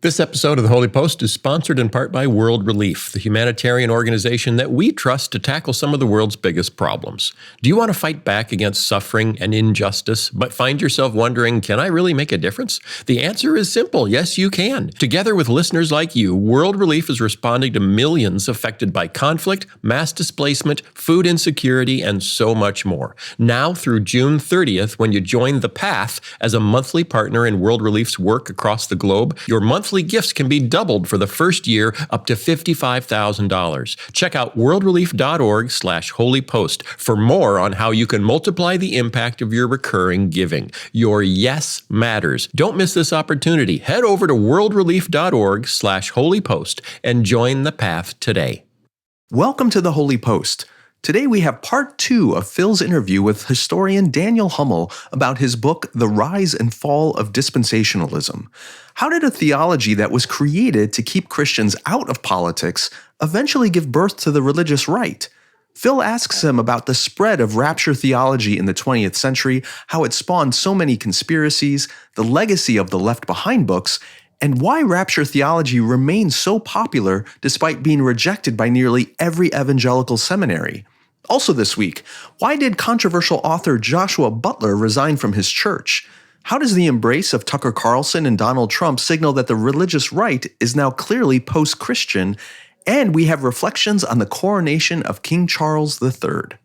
This episode of The Holy Post is sponsored in part by World Relief, the humanitarian organization that we trust to tackle some of the world's biggest problems. Do you want to fight back against suffering and injustice, but find yourself wondering, can I really make a difference? The answer is simple. Yes, you can. Together with listeners like you, World Relief is responding to millions affected by conflict, mass displacement, food insecurity, and so much more. Now through June 30th, when you join The Path as a monthly partner in World Relief's work across the globe, your monthly gifts can be doubled for the first year up to $55,000. Check out worldrelief.org/holypost for more on how you can multiply the impact of your recurring giving. Your yes matters. Don't miss this opportunity. Head over to worldrelief.org/holypost and join The Path today. Welcome to The Holy Post. Today we have part 2 of Phil's interview with historian Daniel Hummel about his book, The Rise and Fall of Dispensationalism. How did a theology that was created to keep Christians out of politics eventually give birth to the religious right? Phil asks him about the spread of Rapture Theology in the 20th century, how it spawned so many conspiracies, the legacy of the Left Behind books, and why Rapture Theology remains so popular despite being rejected by nearly every evangelical seminary. Also this week, why did controversial author Joshua Butler resign from his church? How does the embrace of Tucker Carlson and Donald Trump signal that the religious right is now clearly post-Christian? And we have reflections on the coronation of King Charles III.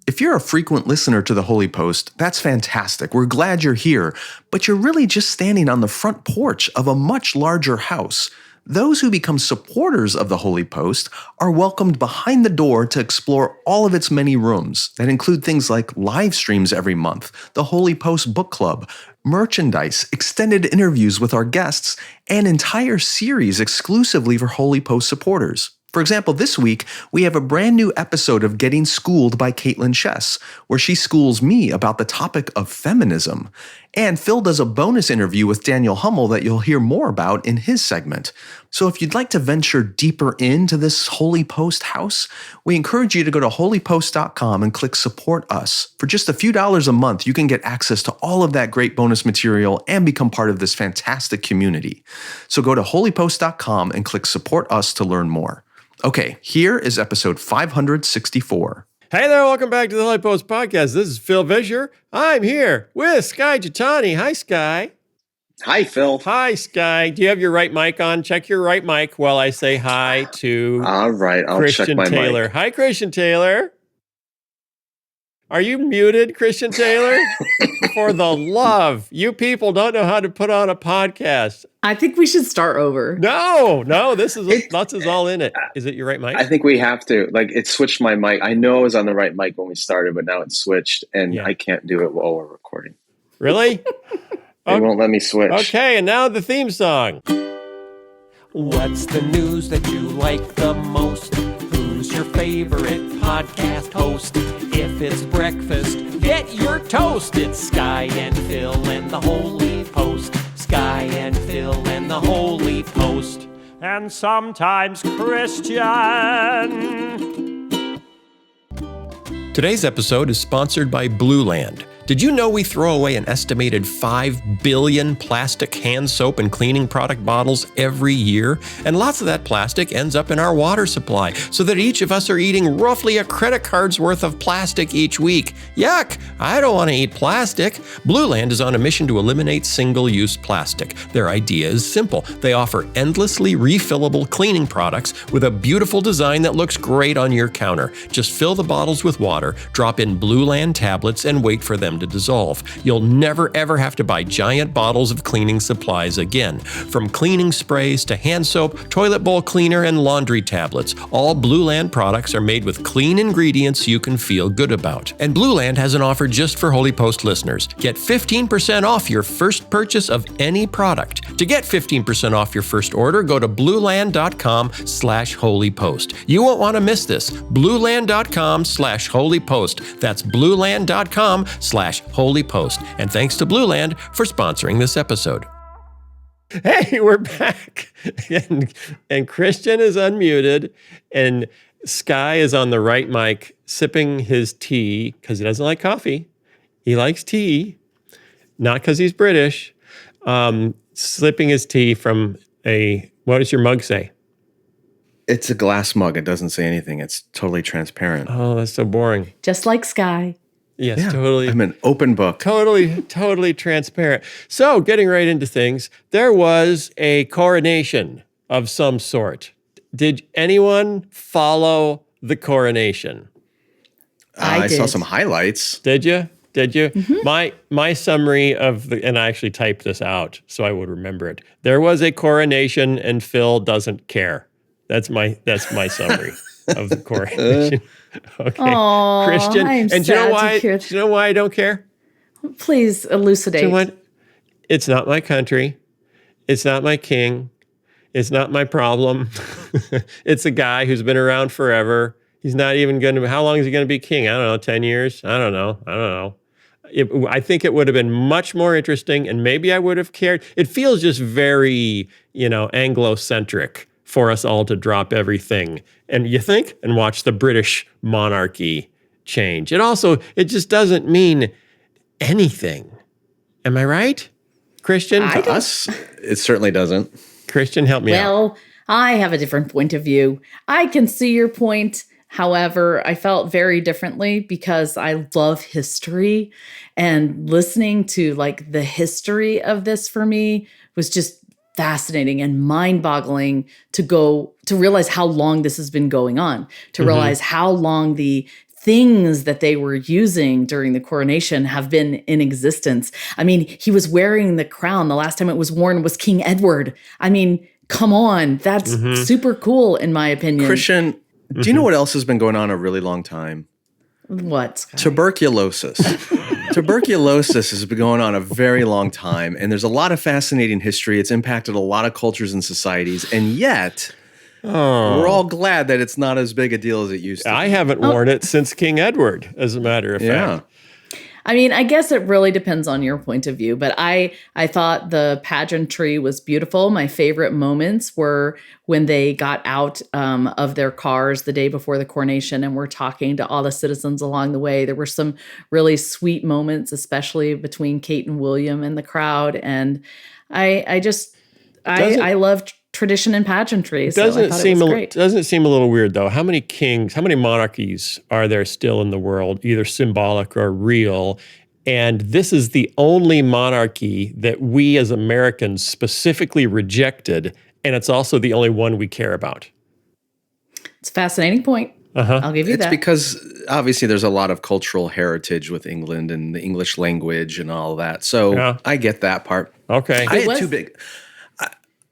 If you're a frequent listener to The Holy Post, that's fantastic. We're glad you're here, but you're really just standing on the front porch of a much larger house. Those who become supporters of The Holy Post are welcomed behind the door to explore all of its many rooms that include things like live streams every month, the Holy Post Book Club, merchandise, extended interviews with our guests, and entire series exclusively for Holy Post supporters. For example, this week, we have a brand new episode of Getting Schooled by Caitlin Chess, where she schools me about the topic of feminism. And Phil does a bonus interview with Daniel Hummel that you'll hear more about in his segment. So if you'd like to venture deeper into this Holy Post house, we encourage you to go to holypost.com and click Support Us. For just a few dollars a month, you can get access to all of that great bonus material and become part of this fantastic community. So go to holypost.com and click Support Us to learn more. Okay, here is episode 564. Hey there, welcome back to the Holy Post Podcast. This is Phil Vischer. I'm here with Sky Jitani. Hi, Sky. Hi, Phil. Hi, Sky. Do you have your right mic on? Check your right mic while I say hi to All right, I'll Christian check my Taylor. mic. Hi, Christian Taylor. Are you muted, Christian Taylor? For the love, you people don't know how to put on a podcast. I think we should start over. No, this is all in it. Is it your right mic? I think we have to. It switched my mic. I know I was on the right mic when we started, but now it's switched, and I can't do it while we're recording. Really? They won't let me switch. Okay, and now the theme song. What's the news that you like the most? Who's your favorite podcast host? If it's breakfast, get your toast. It's Sky and Phil and the Holy Post. Sky and Phil and the Holy Post. And sometimes Christian. Today's episode is sponsored by Blueland. Did you know we throw away an estimated 5 billion plastic hand soap and cleaning product bottles every year? And lots of that plastic ends up in our water supply, so that each of us are eating roughly a credit card's worth of plastic each week. Yuck! I don't want to eat plastic. Blueland is on a mission to eliminate single-use plastic. Their idea is simple. They offer endlessly refillable cleaning products with a beautiful design that looks great on your counter. Just fill the bottles with water, drop in Blueland tablets, and wait for them to dissolve. You'll never ever have to buy giant bottles of cleaning supplies again. From cleaning sprays to hand soap, toilet bowl cleaner, and laundry tablets, all Blueland products are made with clean ingredients you can feel good about. And Blueland has an offer just for Holy Post listeners. Get 15% off your first purchase of any product. To get 15% off your first order, go to blueland.com/holypost. You won't want to miss this. blueland.com/holypost. That's blueland.com/holypost. And thanks to Blueland for sponsoring this episode. Hey, we're back. And Christian is unmuted, and Sky is on the right mic sipping his tea because he doesn't like coffee. He likes tea, not because he's British. Sipping his tea from what does your mug say? It's a glass mug. It doesn't say anything. It's totally transparent. Oh, that's so boring. Just like Sky. Yes, Yeah, totally. I'm an open book. Totally transparent. So, getting right into things, there was a coronation of some sort. Did anyone follow the coronation? I saw did. some highlights. Did you? Mm-hmm. My summary of and I actually typed this out so I would remember it. There was a coronation and Phil doesn't care. That's my summary of the coronation. Okay, Aw, Christian. I am And do you know sad to why? hear Do you know why I don't care? Please elucidate. Do you know what? It's not my country. It's not my king. It's not my problem. It's a guy who's been around forever. He's not even going to. How long is he going to be king? I don't know. 10 years? I don't know. I think it would have been much more interesting, and maybe I would have cared. It feels just very, Anglo-centric for us all to drop everything, and you think, and watch the British monarchy change. It just doesn't mean anything. Am I right, Christian? To us, it certainly doesn't. Christian, help me out. Well, I have a different point of view. I can see your point. However, I felt very differently because I love history, and listening to like the history of this for me was just fascinating and mind-boggling to realize how long this has been going on, to realize how long the things that they were using during the coronation have been in existence. I mean, he was wearing the crown. The last time it was worn was King Edward. I mean, come on. That's super cool, in my opinion. Christian, do you know what else has been going on a really long time? What, Scott? Tuberculosis. Tuberculosis has been going on a very long time, and there's a lot of fascinating history. It's impacted a lot of cultures and societies, and yet we're all glad that it's not as big a deal as it used to be. I haven't worn it since King Edward, as a matter of fact. I mean, I guess it really depends on your point of view, but I thought the pageantry was beautiful. My favorite moments were when they got out of their cars the day before the coronation and were talking to all the citizens along the way. There were some really sweet moments, especially between Kate and William and the crowd. And I loved tradition and pageantry. So I thought it was great. Doesn't it seem a little weird, though? How many monarchies are there still in the world, either symbolic or real? And this is the only monarchy that we as Americans specifically rejected, and it's also the only one we care about. It's a fascinating point. I'll give you that. It's because obviously there's a lot of cultural heritage with England and the English language and all that. So I get that part. Okay.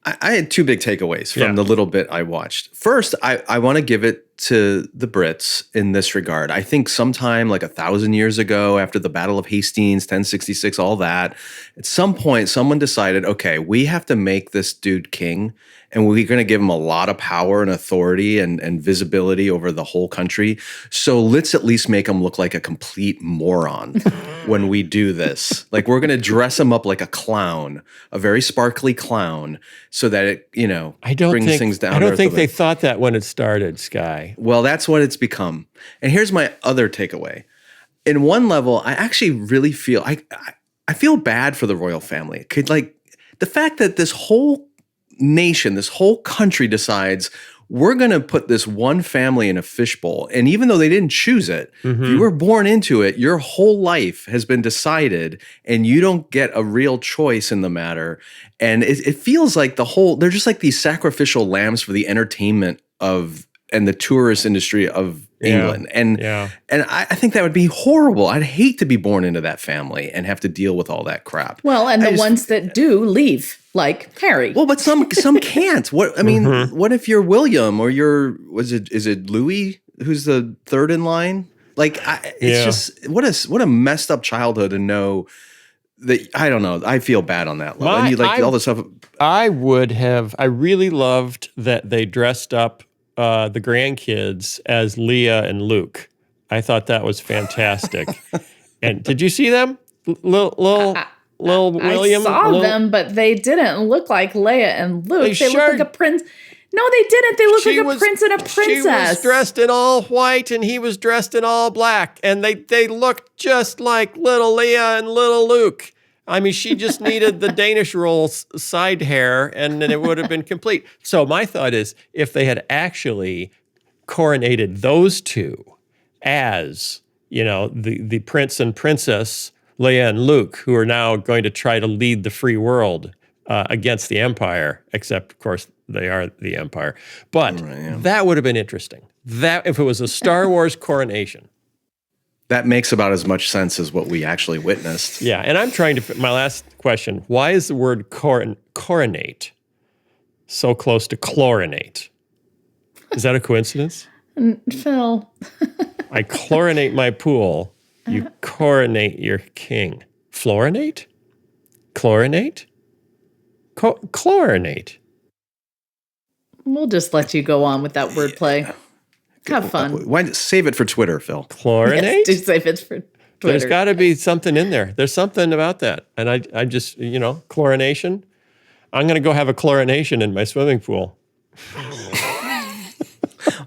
I had two big takeaways from the little bit I watched. First, I want to give it to the Brits in this regard. I think sometime like 1,000 years ago, after the Battle of Hastings, 1066, all that, at some point, someone decided, okay, we have to make this dude king, and we're going to give him a lot of power and authority and visibility over the whole country. So let's at least make him look like a complete moron when we do this. Like, we're going to dress him up like a clown, a very sparkly clown, so that it, brings things down. I don't think they thought that when it started, Sky. Well, that's what it's become. And here's my other takeaway. In one level, I actually really feel I feel bad for the royal family. Like, the fact that this whole nation, this whole country decides we're going to put this one family in a fishbowl. And even though they didn't choose it, if you were born into it, your whole life has been decided and you don't get a real choice in the matter. And it feels like they're just like these sacrificial lambs for the entertainment and the tourist industry of England. And I think that would be horrible. I'd hate to be born into that family and have to deal with all that crap. Well, and the ones that do leave, like Harry. Well, but some can't. What if you're William or is it Louis who's the third in line? Like, it's just what a messed up childhood to know that. I don't know. I feel bad on that level. All the stuff. I really loved that they dressed up the grandkids as Leah and Luke. I thought that was fantastic. And did you see them? Little William? I saw them, but they didn't look like Leia and Luke. They looked like a prince. No, they didn't. They looked like a prince and a princess. She was dressed in all white and he was dressed in all black. And they looked just like little Leah and little Luke. I mean, she just needed the Danish roll side hair, and then it would have been complete. So my thought is, if they had actually coronated those two as, the prince and princess, Leia and Luke, who are now going to try to lead the free world against the Empire, except, of course, they are the Empire. But that would have been interesting. That if it was a Star Wars coronation. That makes about as much sense as what we actually witnessed. Yeah, and I'm trying to, my last question, why is the word coronate so close to chlorinate? Is that a coincidence? Phil. I chlorinate my pool, you coronate your king. Fluorinate? Chlorinate? Chlorinate. We'll just let you go on with that wordplay. Have fun. Why save it for Twitter, Phil? Chlorinate? Yes, do save it for Twitter. There's got to be something in there. There's something about that. And I just, chlorination. I'm going to go have a chlorination in my swimming pool.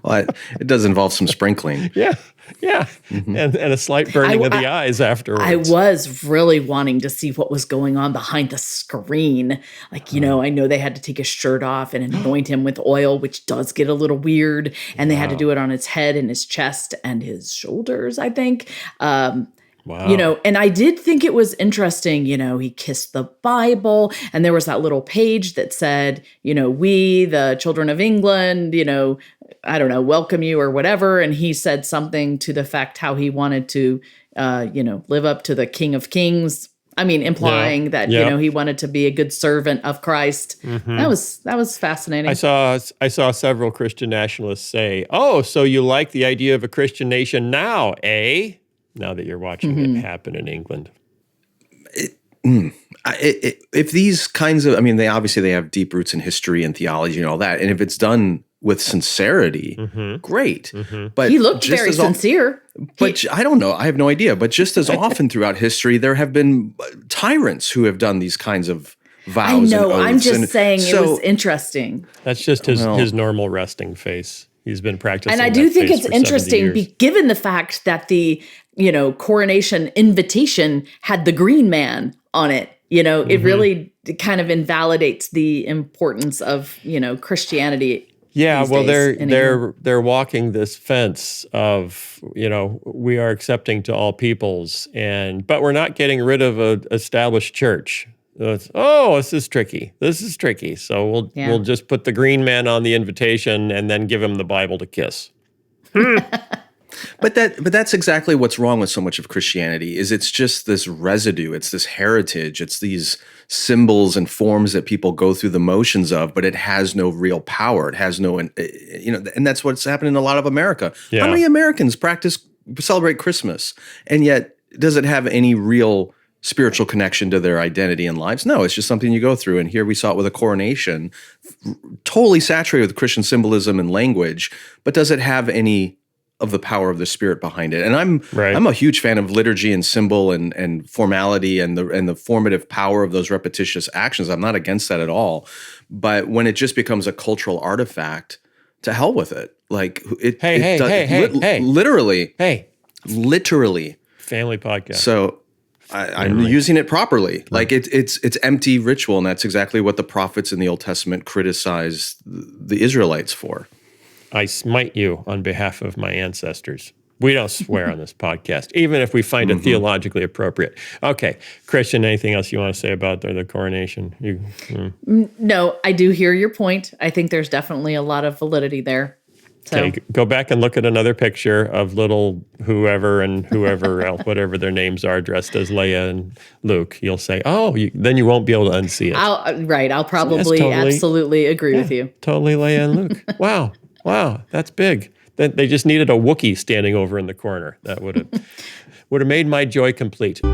Well, it does involve some sprinkling. Yeah. Mm-hmm. And a slight burning of the eyes afterwards. I was really wanting to see what was going on behind the screen. Like, I know they had to take his shirt off and anoint him with oil, which does get a little weird. And they had to do it on his head and his chest and his shoulders, I think. Wow. And I did think it was interesting, he kissed the Bible, and there was that little page that said, we, the children of England, I don't know, welcome you or whatever. And he said something to the fact how he wanted to, live up to the King of Kings. I mean, implying that, he wanted to be a good servant of Christ. Mm-hmm. That was fascinating. I saw several Christian nationalists say, "Oh, so you like the idea of a Christian nation now, eh?" Now that you're watching it happen in England. If these kinds of, they obviously have deep roots in history and theology and all that. And if it's done with sincerity, great. Mm-hmm. But he looked very sincere. But I don't know. I have no idea. But just as often throughout history, there have been tyrants who have done these kinds of vows. I know. And oaths. I'm just saying it was interesting. That's just his normal resting face. He's been practicing. And I do think it's interesting, given the fact that the coronation invitation had the green man on it. It really kind of invalidates the importance of Christianity. Yeah, well, they're walking this fence of we are accepting to all peoples, but we're not getting rid of an established church. This is tricky. So we'll just put the green man on the invitation and then give him the Bible to kiss. But that's exactly what's wrong with so much of Christianity is it's just this residue, it's this heritage, it's these symbols and forms that people go through the motions of, but it has no real power. It has no, and that's what's happened in a lot of America. Yeah. How many Americans celebrate Christmas, and yet does it have any real spiritual connection to their identity and lives? No, it's just something you go through. And here we saw it with a coronation, totally saturated with Christian symbolism and language, but does it have any of the power of the Spirit behind it? And I'm a huge fan of liturgy and symbol and formality and the formative power of those repetitious actions. I'm not against that at all. But when it just becomes a cultural artifact, to hell with it. Like literally. Family podcast. So I'm using it properly. Like it's empty ritual, and that's exactly what the prophets in the Old Testament criticized the Israelites for. I smite you on behalf of my ancestors. We don't swear on this podcast, even if we find it theologically appropriate. Okay, Christian, anything else you want to say about the coronation? No, I do hear your point. I think there's definitely a lot of validity there. So. Okay, go back and look at another picture of little whoever else, whatever their names are, dressed as Leia and Luke. You'll say, then you won't be able to unsee it. I'll probably absolutely agree with you. Totally Leia and Luke. Wow, that's big. They just needed a Wookiee standing over in the corner. That would have made my joy complete. Good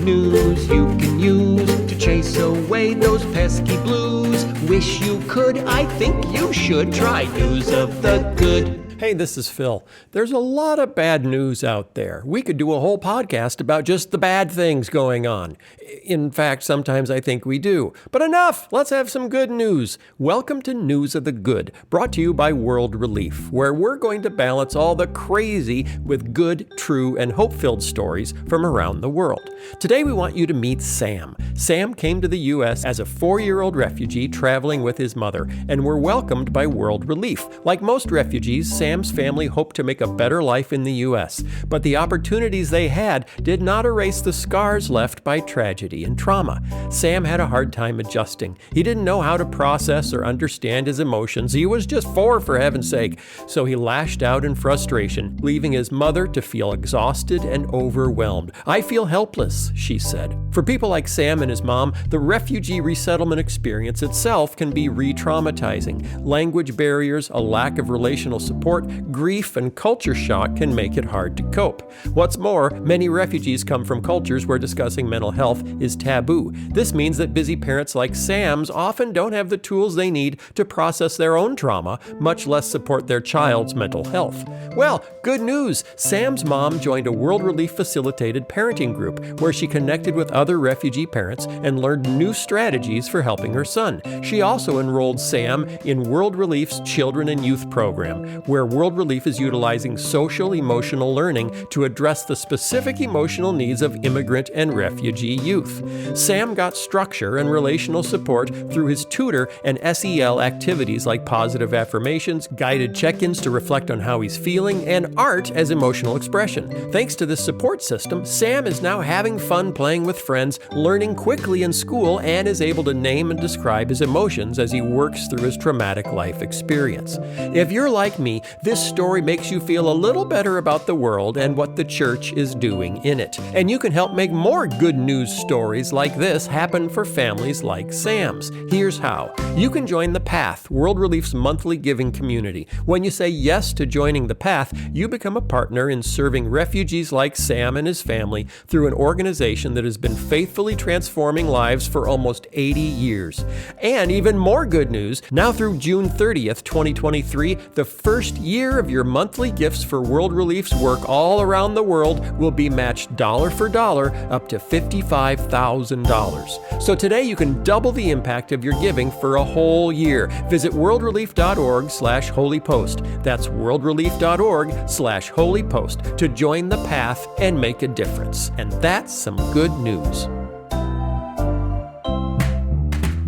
news you can use to chase away those pesky blues. Wish you could, I think you should try news of the good. Hey, this is Phil. There's a lot of bad news out there. We could do a whole podcast about just the bad things going on. In fact, sometimes I think we do. But enough! Let's have some good news. Welcome to News of the Good, brought to you by World Relief, where we're going to balance all the crazy with good, true, and hope-filled stories from around the world. Today we want you to meet Sam. Sam came to the U.S. as a 4-year-old refugee traveling with his mother, and were welcomed by World Relief. Like most refugees, Sam's family hoped to make a better life in the U.S., but the opportunities they had did not erase the scars left by tragedy and trauma. Sam had a hard time adjusting. He didn't know how to process or understand his emotions. He was just 4, for heaven's sake. So he lashed out in frustration, leaving his mother to feel exhausted and overwhelmed. "I feel helpless," she said. For people like Sam and his mom, the refugee resettlement experience itself can be re-traumatizing. Language barriers, a lack of relational support, grief, and culture shock can make it hard to cope. What's more, many refugees come from cultures where discussing mental health is taboo. This means that busy parents like Sam's often don't have the tools they need to process their own trauma, much less support their child's mental health. Well, good news! Sam's mom joined a World Relief-facilitated parenting group where she connected with other refugee parents and learned new strategies for helping her son. She also enrolled Sam in World Relief's Children and Youth program, where World Relief is utilizing social-emotional learning to address the specific emotional needs of immigrant and refugee youth. Sam got structure and relational support through his tutor and SEL activities like positive affirmations, guided check-ins to reflect on how he's feeling, and art as emotional expression. Thanks to this support system, Sam is now having fun playing with friends, learning quickly in school, and is able to name and describe his emotions as he works through his traumatic life experience. If you're like me, this story makes you feel a little better about the world and what the church is doing in it. And you can help make more good news stories like this happen for families like Sam's. Here's how. You can join The Path, World Relief's monthly giving community. When you say yes to joining The Path, you become a partner in serving refugees like Sam and his family through an organization that has been faithfully transforming lives for almost 80 years. And even more good news, now through June 30th, 2023, the first year of your monthly gifts for World Relief's work all around the world will be matched dollar for dollar up to $55,000. So today you can double the impact of your giving for a whole year. Visit worldrelief.org/holypost. That's worldrelief.org/holypost to join The Path and make a difference. And that's some good news.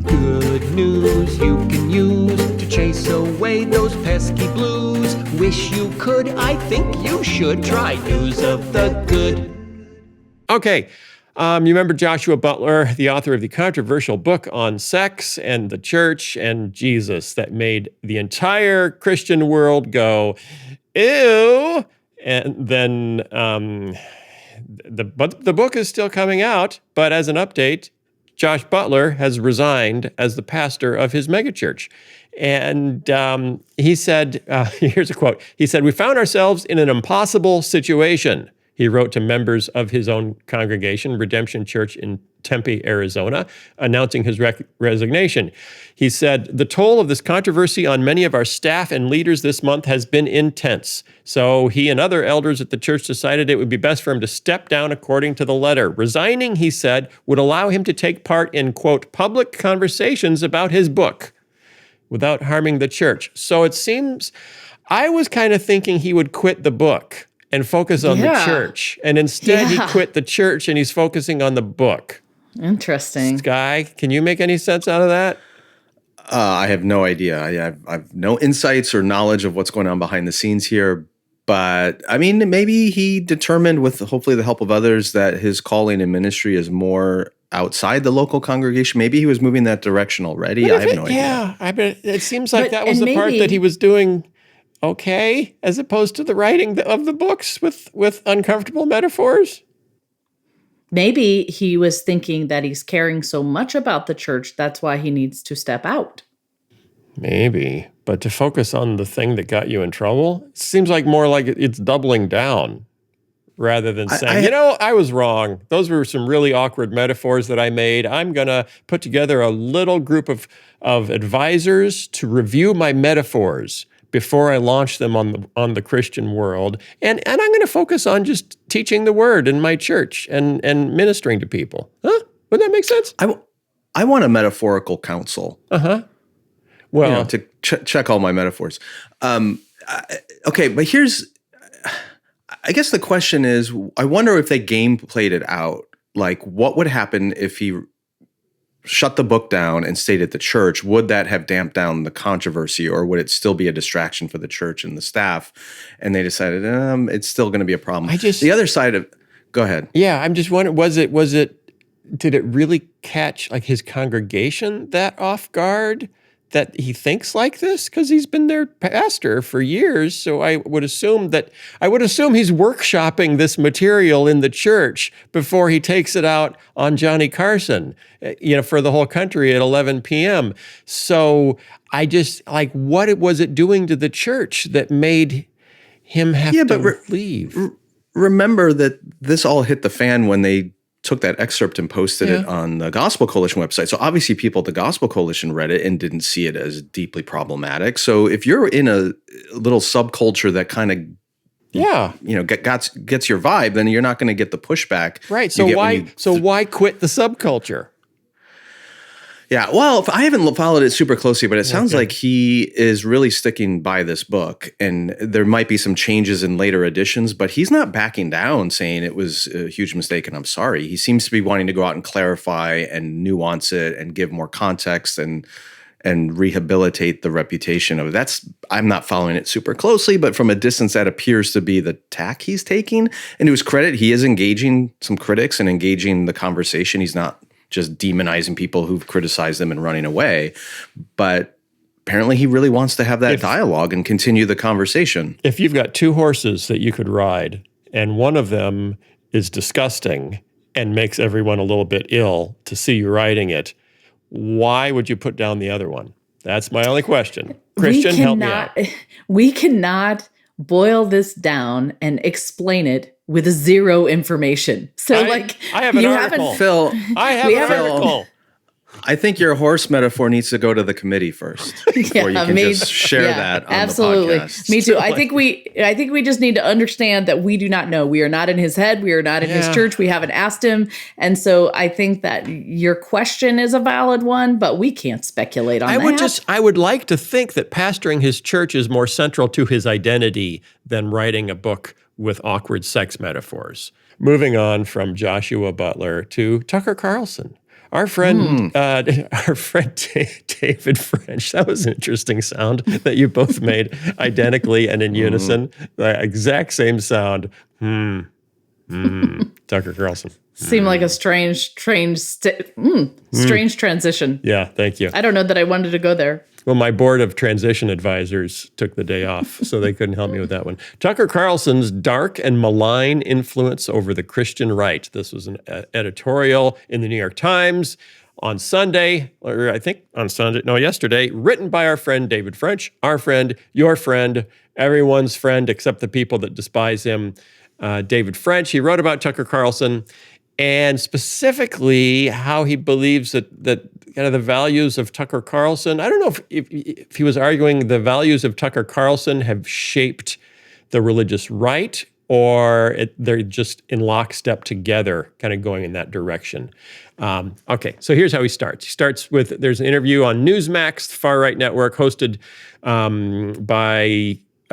Good news you can use to chase away those pesky blues. Wish you could, I think you should try News of the Good. Okay. You remember Joshua Butler, the author of the controversial book on sex and the church and Jesus that made the entire Christian world go, ew. And then the book is still coming out, but as an update, Josh Butler has resigned as the pastor of his megachurch. And he said, here's a quote. He said, "We found ourselves in an impossible situation," he wrote to members of his own congregation, Redemption Church in Tempe, Arizona, announcing his resignation. He said, "The toll of this controversy on many of our staff and leaders this month has been intense. So he and other elders at the church decided it would be best for him to step down according to the letter. Resigning," he said, "would allow him to take part in, quote, public conversations about his book without harming the church." So it seems, I was kind of thinking he would quit the book and focus on the church. And instead he quit the church and he's focusing on the book. Interesting. Sky, can you make any sense out of that? I have no idea. I've no insights or knowledge of what's going on behind the scenes here. But I mean, maybe he determined, with hopefully the help of others, that his calling and ministry is more outside the local congregation. Maybe he was moving that direction already. I have no idea. Yeah, I bet it seems like that was the part that he was doing okay, as opposed to the writing of the books with uncomfortable metaphors. Maybe he was thinking that he's caring so much about the church, that's why he needs to step out. Maybe, but to focus on the thing that got you in trouble, it seems like more like it's doubling down rather than saying, I was wrong. Those were some really awkward metaphors that I made. I'm going to put together a little group of advisors to review my metaphors before I launch them on the Christian world. And I'm going to focus on just teaching the word in my church and ministering to people. Huh? Would that make sense? I want a metaphorical council. Well, to check all my metaphors. Okay, but I guess the question is, I wonder if they game played it out. Like, what would happen if he shut the book down and stayed at the church? Would that have damped down the controversy, or would it still be a distraction for the church and the staff? And they decided it's still going to be a problem. The other side of, go ahead. Yeah, I'm just wondering, did it really catch like his congregation that off guard that he thinks like this? Because he's been their pastor for years. So I would assume he's workshopping this material in the church before he takes it out on Johnny Carson, for the whole country at 11 p.m. So I just what was it doing to the church that made him have to leave? Remember that this all hit the fan when they took that excerpt and posted it on the Gospel Coalition website. So obviously people at the Gospel Coalition read it and didn't see it as deeply problematic. So if you're in a little subculture that kind of gets your vibe, then you're not going to get the pushback. Right. So why quit the subculture? Yeah, well, I haven't followed it super closely, but it sounds like he is really sticking by this book, and there might be some changes in later editions, but he's not backing down saying it was a huge mistake and I'm sorry. He seems to be wanting to go out and clarify and nuance it and give more context and rehabilitate the reputation of it. I'm not following it super closely, but from a distance, that appears to be the tack he's taking. And to his credit, he is engaging some critics and engaging the conversation. He's not just demonizing people who've criticized them and running away. But apparently he really wants to have that dialogue and continue the conversation. If you've got two horses that you could ride, and one of them is disgusting and makes everyone a little bit ill to see you riding it, why would you put down the other one? That's my only question. Christian, help me out. We cannot boil this down and explain it with zero information. So I have an article. Phil, I have an article. I think your horse metaphor needs to go to the committee first before you can just share that on the podcast. Me too. I think we just need to understand that we do not know. We are not in his head. We are not in his church. We haven't asked him. And so I think that your question is a valid one, but we can't speculate on that. I would like to think that pastoring his church is more central to his identity than writing a book with awkward sex metaphors. Moving on from Joshua Butler to Tucker Carlson. Our friend David French, that was an interesting sound that you both made identically and in unison. The exact same sound. Tucker Carlson. Seemed like a strange transition. Yeah, thank you. I don't know that I wanted to go there. Well, my board of transition advisors took the day off, so they couldn't help me with that one. Tucker Carlson's dark and malign influence over the Christian right. This was an editorial in the New York Times on Sunday, or I think yesterday, written by our friend David French, our friend, your friend, everyone's friend except the people that despise him. David French, he wrote about Tucker Carlson and specifically how he believes that kind of the values of Tucker Carlson. I don't know if he was arguing the values of Tucker Carlson have shaped the religious right, or they're just in lockstep together, kind of going in that direction. Okay, so here's how he starts. He starts with, there's an interview on Newsmax, the far-right network, hosted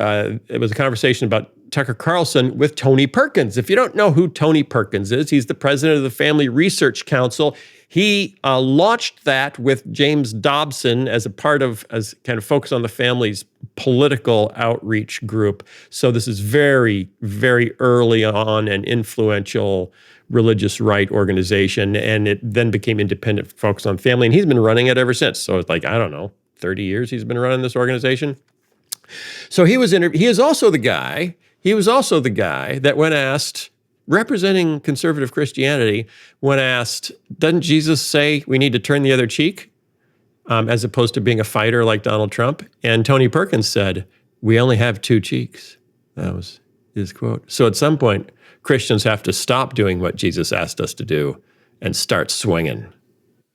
it was a conversation about Tucker Carlson with Tony Perkins. If you don't know who Tony Perkins is, he's the president of the Family Research Council. He launched that with James Dobson as kind of focus on the family's political outreach group. So this is very, very early on an influential religious right organization, and it then became independent, focused on family, and he's been running it ever since. So it's 30 years he's been running this organization. So he was also the guy that when asked, representing conservative Christianity, when asked, doesn't Jesus say we need to turn the other cheek, as opposed to being a fighter like Donald Trump? And Tony Perkins said, we only have two cheeks. That was his quote. So at some point, Christians have to stop doing what Jesus asked us to do and start swinging.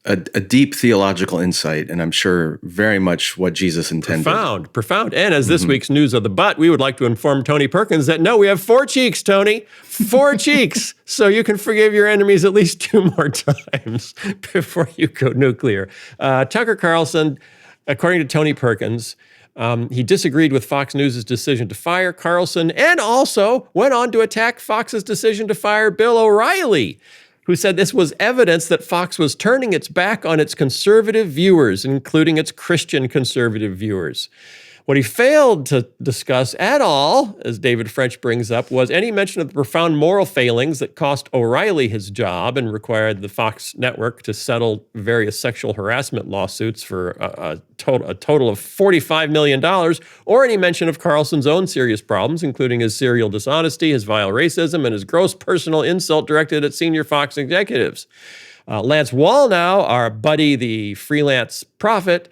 a deep theological insight, and I'm sure very much what Jesus intended. Profound. And as this week's news of the butt, we would like to inform Tony Perkins that no, we have 4 cheeks, Tony. 4 cheeks. So you can forgive your enemies at least 2 more times before you go nuclear. Tucker Carlson, according to Tony Perkins, he disagreed with Fox News' decision to fire Carlson and also went on to attack Fox's decision to fire Bill O'Reilly, who said this was evidence that Fox was turning its back on its conservative viewers, including its Christian conservative viewers. What he failed to discuss at all, as David French brings up, was any mention of the profound moral failings that cost O'Reilly his job and required the Fox network to settle various sexual harassment lawsuits for a total of $45 million, or any mention of Carlson's own serious problems, including his serial dishonesty, his vile racism, and his gross personal insult directed at senior Fox executives. Lance Wallnau, our buddy, the freelance prophet,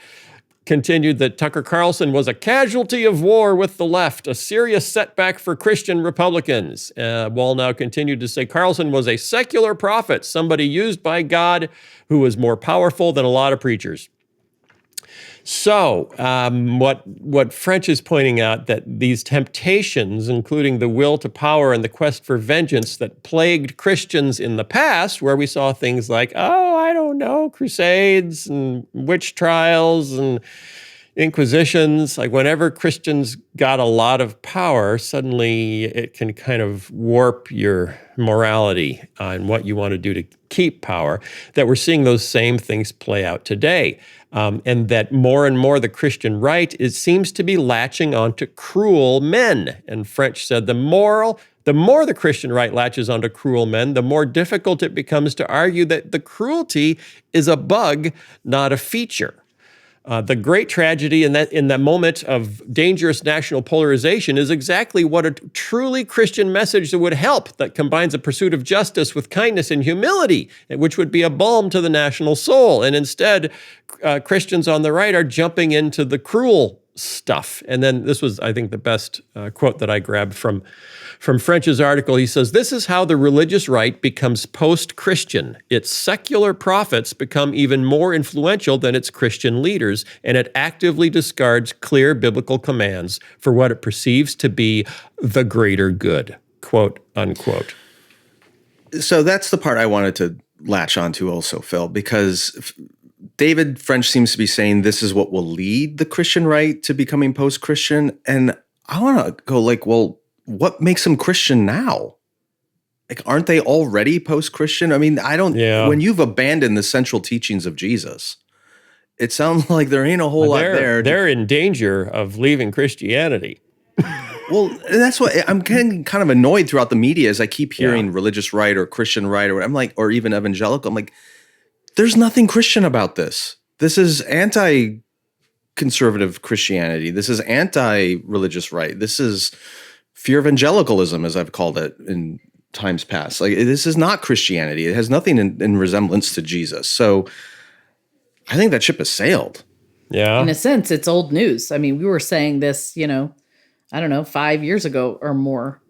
continued that Tucker Carlson was a casualty of war with the left, a serious setback for Christian Republicans. Wallnau continued to say Carlson was a secular prophet, somebody used by God who was more powerful than a lot of preachers. So what French is pointing out, that these temptations, including the will to power and the quest for vengeance that plagued Christians in the past, where we saw things like, crusades and witch trials and inquisitions, like whenever Christians got a lot of power, suddenly it can kind of warp your morality and what you want to do to keep power, that we're seeing those same things play out today. And that more and more the Christian right seems to be latching onto cruel men. And French said the more the Christian right latches onto cruel men, the more difficult it becomes to argue that the cruelty is a bug, not a feature. The great tragedy in that moment of dangerous national polarization is exactly what a truly Christian message that would help, that combines a pursuit of justice with kindness and humility, which would be a balm to the national soul. And instead, Christians on the right are jumping into the cruel stuff. And then this was, I think, the best quote that I grabbed from French's article. He says, "This is how the religious right becomes post-Christian. Its secular prophets become even more influential than its Christian leaders, and it actively discards clear biblical commands for what it perceives to be the greater good," quote, unquote. So that's the part I wanted to latch onto also, Phil, because David French seems to be saying this is what will lead the Christian right to becoming post-Christian. And I want to go like, well, what makes them Christian now? Like, aren't they already post-Christian? I mean, when you've abandoned the central teachings of Jesus, it sounds like there ain't a whole lot there. They're in danger of leaving Christianity. Well, that's what I'm getting kind of annoyed throughout the media as I keep hearing religious right or Christian right, or I'm like, or even evangelical. I'm like, there's nothing Christian about this. This is anti-conservative Christianity. This is anti-religious right. This is fear evangelicalism, as I've called it in times past. Like, this is not Christianity. It has nothing in resemblance to Jesus. So I think that ship has sailed. Yeah. In a sense, it's old news. I mean, we were saying this, 5 years ago or more.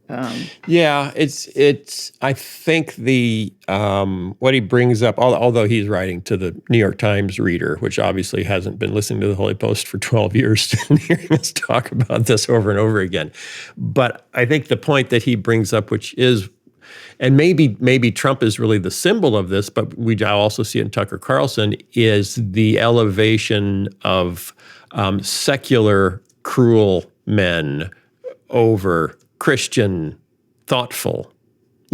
It's. I think what he brings up, although he's writing to the New York Times reader, which obviously hasn't been listening to the Holy Post for 12 years, and hearing us talk about this over and over again. But I think the point that he brings up, which is, and maybe Trump is really the symbol of this, but we also see it in Tucker Carlson, is the elevation of secular, cruel men over Christian, thoughtful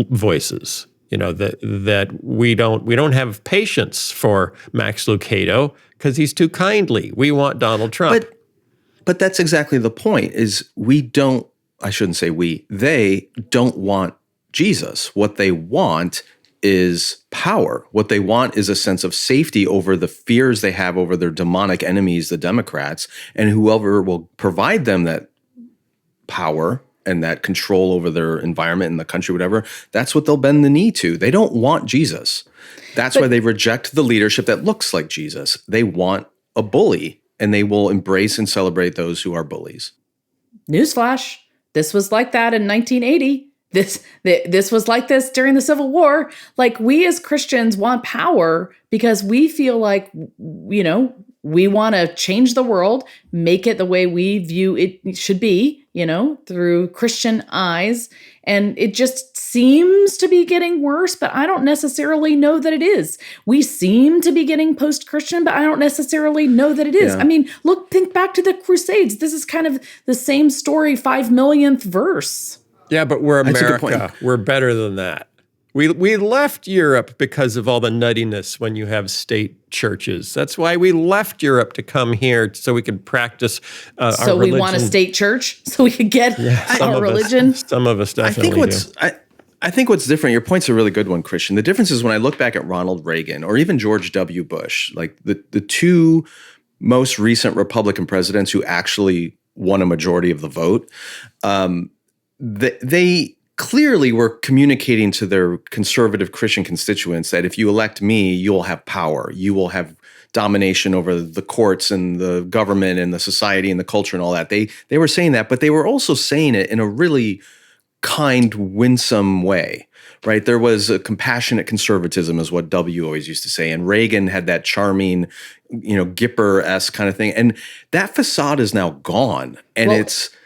voices. That we don't have patience for Max Lucado because he's too kindly. We want Donald Trump. But that's exactly the point. Is they don't want Jesus. What they want is power. What they want is a sense of safety over the fears they have over their demonic enemies, the Democrats, and whoever will provide them that power and that control over their environment and the country, whatever, that's what they'll bend the knee to. They don't want Jesus. That's why they reject the leadership that looks like Jesus. They want a bully, and they will embrace and celebrate those who are bullies. Newsflash, this was like that in 1980. this was like this during the Civil War. Like, we as Christians want power because we feel like, we want to change the world, make it the way we view it should be, through Christian eyes. And it just seems to be getting worse, but I don't necessarily know that it is. We seem to be getting post-Christian, but I don't necessarily know that it is. Yeah. I mean, think back to the Crusades. This is kind of the same story, 5 millionth verse. Yeah, but we're That's a good America. point. We're better than that. We left Europe because of all the nuttiness when you have state churches. That's why we left Europe to come here so we could practice our religion. So we want a state church so we could get our religion. Some of us definitely do. I think what's different, your point's a really good one, Christian. The difference is when I look back at Ronald Reagan or even George W. Bush, like the two most recent Republican presidents who actually won a majority of the vote, they clearly were communicating to their conservative Christian constituents that if you elect me, you'll have power. You will have domination over the courts and the government and the society and the culture and all that. They were saying that, but they were also saying it in a really kind, winsome way, right? There was a compassionate conservatism is what W always used to say. And Reagan had that charming, Gipper-esque kind of thing. And that facade is now gone. And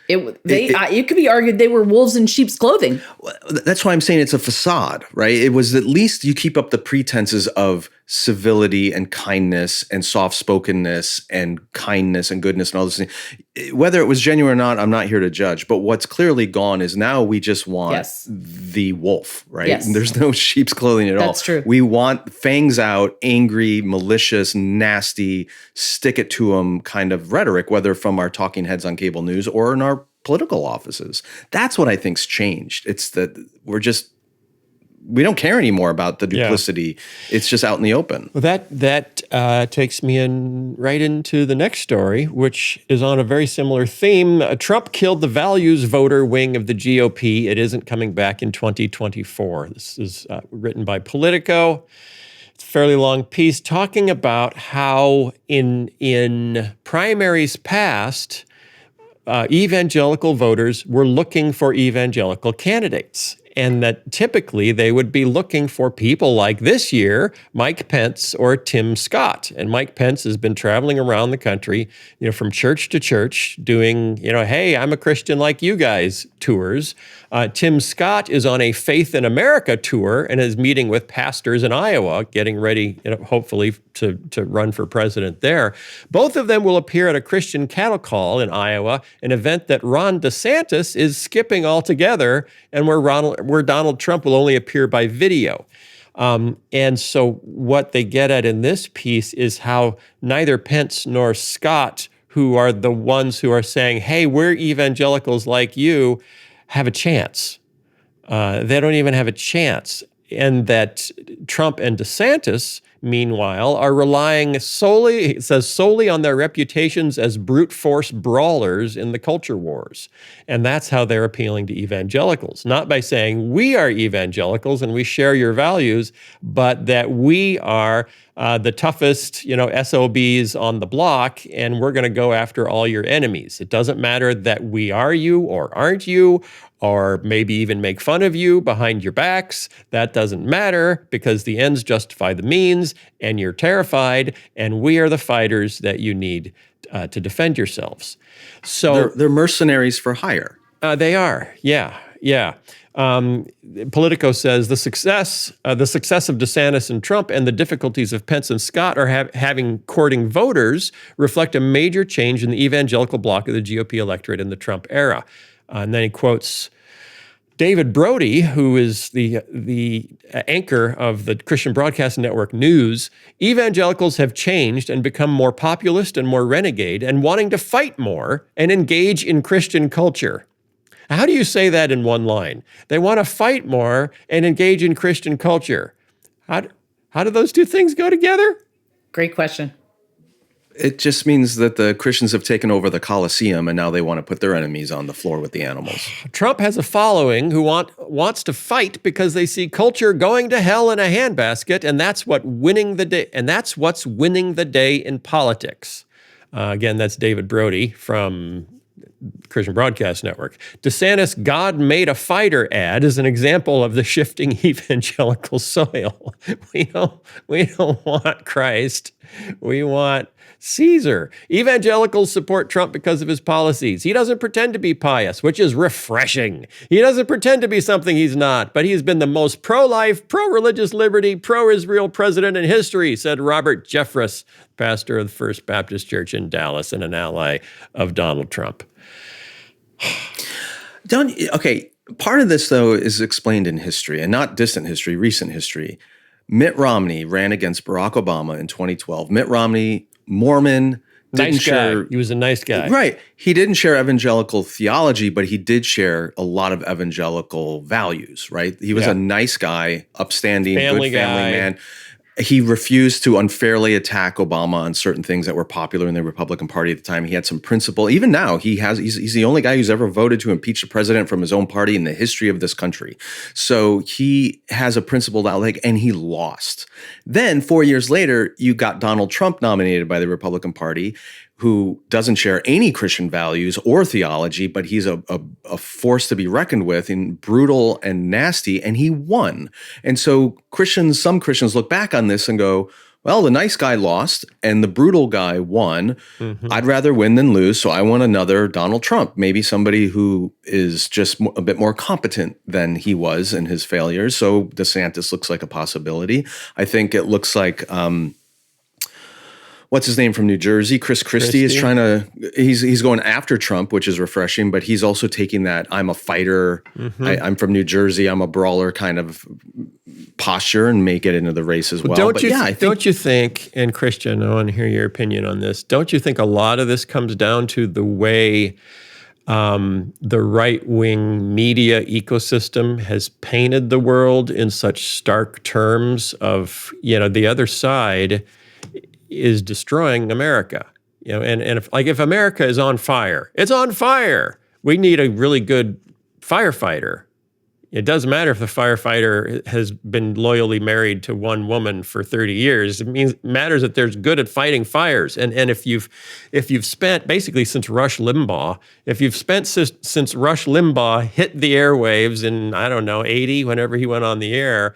it could be argued they were wolves in sheep's clothing. That's why I'm saying it's a facade, right? It was at least you keep up the pretenses of civility and kindness and soft-spokenness and kindness and goodness and all those things. Whether it was genuine or not, I'm not here to judge. But what's clearly gone is now we just want the wolf, right? Yes. And there's no sheep's clothing at all. That's true. We want fangs out, angry, malicious, nasty, stick it to them kind of rhetoric, whether from our talking heads on cable news or in our political offices. That's what I think's changed. It's that we don't care anymore about the duplicity. Yeah. It's just out in the open. Well, that takes me right into the next story, which is on a very similar theme. Trump killed the values voter wing of the GOP. It isn't coming back in 2024. This is written by Politico. It's a fairly long piece talking about how in primaries past, evangelical voters were looking for evangelical candidates, and that typically they would be looking for people like this year, Mike Pence or Tim Scott. And Mike Pence has been traveling around the country, from church to church doing, hey, I'm a Christian like you guys tours. Tim Scott is on a Faith in America tour and is meeting with pastors in Iowa, getting ready, hopefully to run for president there. Both of them will appear at a Christian cattle call in Iowa, an event that Ron DeSantis is skipping altogether, and where Donald Trump will only appear by video. And so what they get at in this piece is how neither Pence nor Scott, who are the ones who are saying, hey, we're evangelicals like you, have a chance. They don't even have a chance. And that Trump and DeSantis, meanwhile, are relying solely on their reputations as brute force brawlers in the culture wars. And that's how they're appealing to evangelicals, not by saying we are evangelicals and we share your values, but that we are the toughest, SOBs on the block, and we're going to go after all your enemies. It doesn't matter that we are you or aren't you, or maybe even make fun of you behind your backs. That doesn't matter because the ends justify the means, and you're terrified, and we are the fighters that you need to defend yourselves. So they're mercenaries for hire. They are, yeah. Politico says the success of DeSantis and Trump and the difficulties of Pence and Scott are having courting voters reflect a major change in the evangelical bloc of the GOP electorate in the Trump era. And then he quotes David Brody, who is the anchor of the Christian Broadcast Network News. Evangelicals have changed and become more populist and more renegade and wanting to fight more and engage in Christian culture. How do you say that in one line? They want to fight more and engage in Christian culture. How do those two things go together? Great question. It just means that the Christians have taken over the Colosseum and now they want to put their enemies on the floor with the animals. Trump has a following who wants to fight because they see culture going to hell in a handbasket, and that's what's winning the day in politics. Again, that's David Brody from Christian Broadcast Network. DeSantis' God made a fighter ad is an example of the shifting evangelical soil. We don't want Christ. We want Caesar. Evangelicals support Trump because of his policies. He doesn't pretend to be pious, which is refreshing. He doesn't pretend to be something he's not, but he's been the most pro-life, pro-religious liberty, pro-Israel president in history, said Robert Jeffress, pastor of the First Baptist Church in Dallas and an ally of Donald Trump. Part of this, though, is explained in history, and not distant history, recent history. Mitt Romney ran against Barack Obama in 2012. Mitt Romney, Mormon, Nice guy. He was a nice guy. Right. He didn't share evangelical theology, but he did share a lot of evangelical values, right? He was a nice guy, upstanding, good family man. He refused to unfairly attack Obama on certain things that were popular in the Republican Party at the time. He had some principle. Even now, he's the only guy who's ever voted to impeach the president from his own party in the history of this country. So he has a principled outlook, and he lost. Then 4 years later, you got Donald Trump nominated by the Republican Party, who doesn't share any Christian values or theology, but he's a force to be reckoned with and brutal and nasty, and he won. And so some Christians look back on this and go, well, the nice guy lost and the brutal guy won. Mm-hmm. I'd rather win than lose, so I want another Donald Trump, maybe somebody who is just a bit more competent than he was in his failures. So DeSantis looks like a possibility. I think it looks like what's his name from New Jersey? Chris Christie is trying to, he's going after Trump, which is refreshing, but he's also taking that I'm a fighter, I'm from New Jersey, I'm a brawler kind of posture and make it into the race as well. Don't you think, and Christian, I want to hear your opinion on this, don't you think a lot of this comes down to the way the right-wing media ecosystem has painted the world in such stark terms of, the other side is destroying America, and if America is on fire, it's on fire. We need a really good firefighter. It doesn't matter if the firefighter has been loyally married to one woman for 30 years. It matters that they're good at fighting fires. And if you've spent basically since Rush Limbaugh hit the airwaves in 80, whenever he went on the air,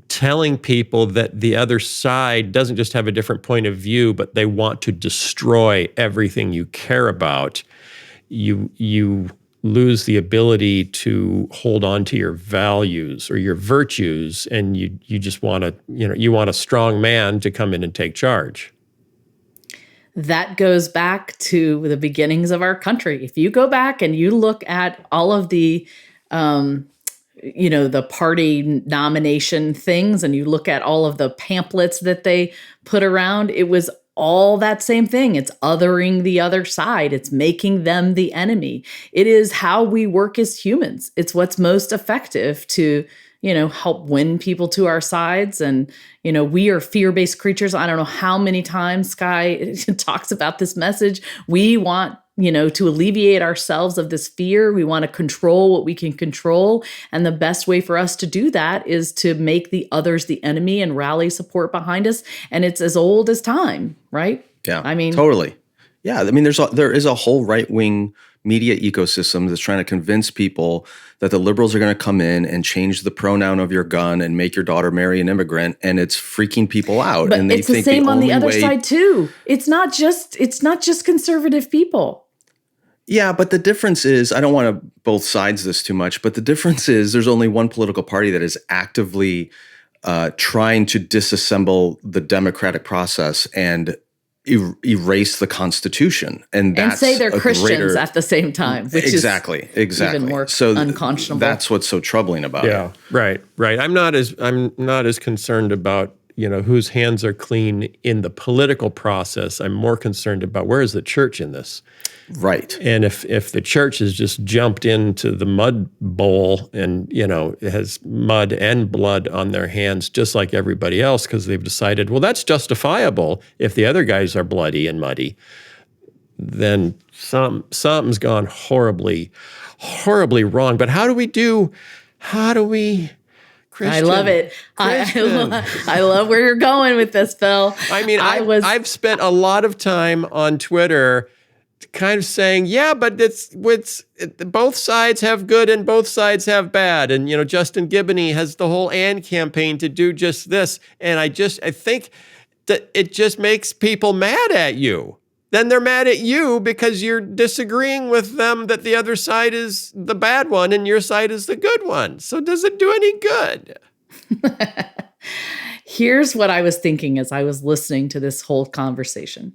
telling people that the other side doesn't just have a different point of view, but they want to destroy everything you care about, you lose the ability to hold on to your values or your virtues, and you just want you want a strong man to come in and take charge. That goes back to the beginnings of our country. If you go back and you look at all of the the party nomination things, and you look at all of the pamphlets that they put around, it was all that same thing. It's othering the other side. It's making them the enemy. It is how we work as humans. It's what's most effective to, help win people to our sides. And, we are fear-based creatures. I don't know how many times Sky talks about this message. We want to alleviate ourselves of this fear. We want to control what we can control. And the best way for us to do that is to make the others the enemy and rally support behind us. And it's as old as time, right? Yeah, totally. Yeah, there is a whole right-wing media ecosystem that's trying to convince people that the liberals are going to come in and change the pronoun of your gun and make your daughter marry an immigrant, and it's freaking people out. But and they it's the same on the other side too. It's not just conservative people. Yeah, but the difference is, I don't want to both sides this too much, but the difference is there's only one political party that is actively trying to disassemble the democratic process and erase the Constitution, and say they're Christians at the same time, which exactly is even more unconscionable. That's what's so troubling about it. Right. I'm not as concerned about whose hands are clean in the political process. I'm more concerned about where is the church in this. Right. And if the church has just jumped into the mud bowl and, it has mud and blood on their hands just like everybody else because they've decided, well, that's justifiable if the other guys are bloody and muddy, then something's gone horribly, horribly wrong. But how do we Christian, I love it. I love where you're going with this, Phil. I've spent a lot of time on Twitter kind of saying, yeah, but both sides have good and both sides have bad. And, Justin Giboney has the whole AND campaign to do just this. And I think that it just makes people mad at you. Then they're mad at you because you're disagreeing with them that the other side is the bad one and your side is the good one. So does it do any good? Here's what I was thinking as I was listening to this whole conversation,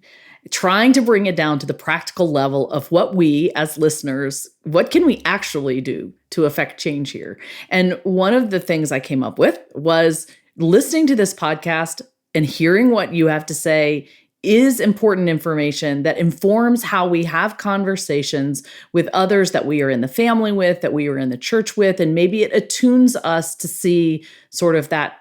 trying to bring it down to the practical level of what we as listeners, what can we actually do to affect change here? And one of the things I came up with was listening to this podcast and hearing what you have to say is important information that informs how we have conversations with others that we are in the family with, that we are in the church with, and maybe it attunes us to see sort of that,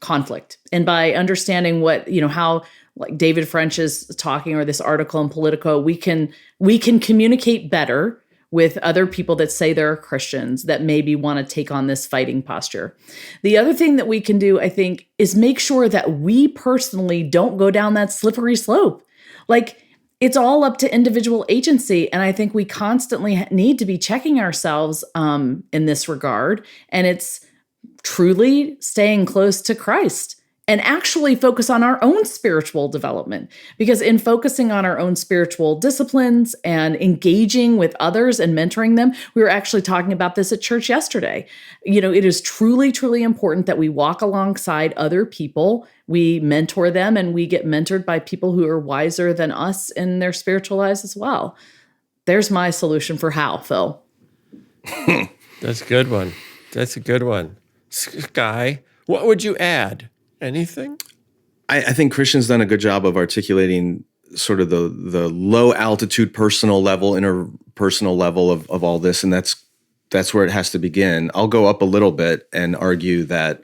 conflict. And by understanding what, how like David French is talking, or this article in Politico, we can communicate better with other people that say they're Christians that maybe want to take on this fighting posture. The other thing that we can do, I think, is make sure that we personally don't go down that slippery slope. Like, it's all up to individual agency. And I think we constantly need to be checking ourselves in this regard. And it's truly staying close to Christ and actually focus on our own spiritual development. Because in focusing on our own spiritual disciplines and engaging with others and mentoring them, we were actually talking about this at church yesterday. It is truly, truly important that we walk alongside other people, we mentor them, and we get mentored by people who are wiser than us in their spiritual lives as well. There's my solution for how, Phil. That's a good one. That's a good one. Sky, what would you add? Anything? I think Christian's done a good job of articulating sort of the low altitude personal level, interpersonal level of all this, and that's where it has to begin. I'll go up a little bit and argue that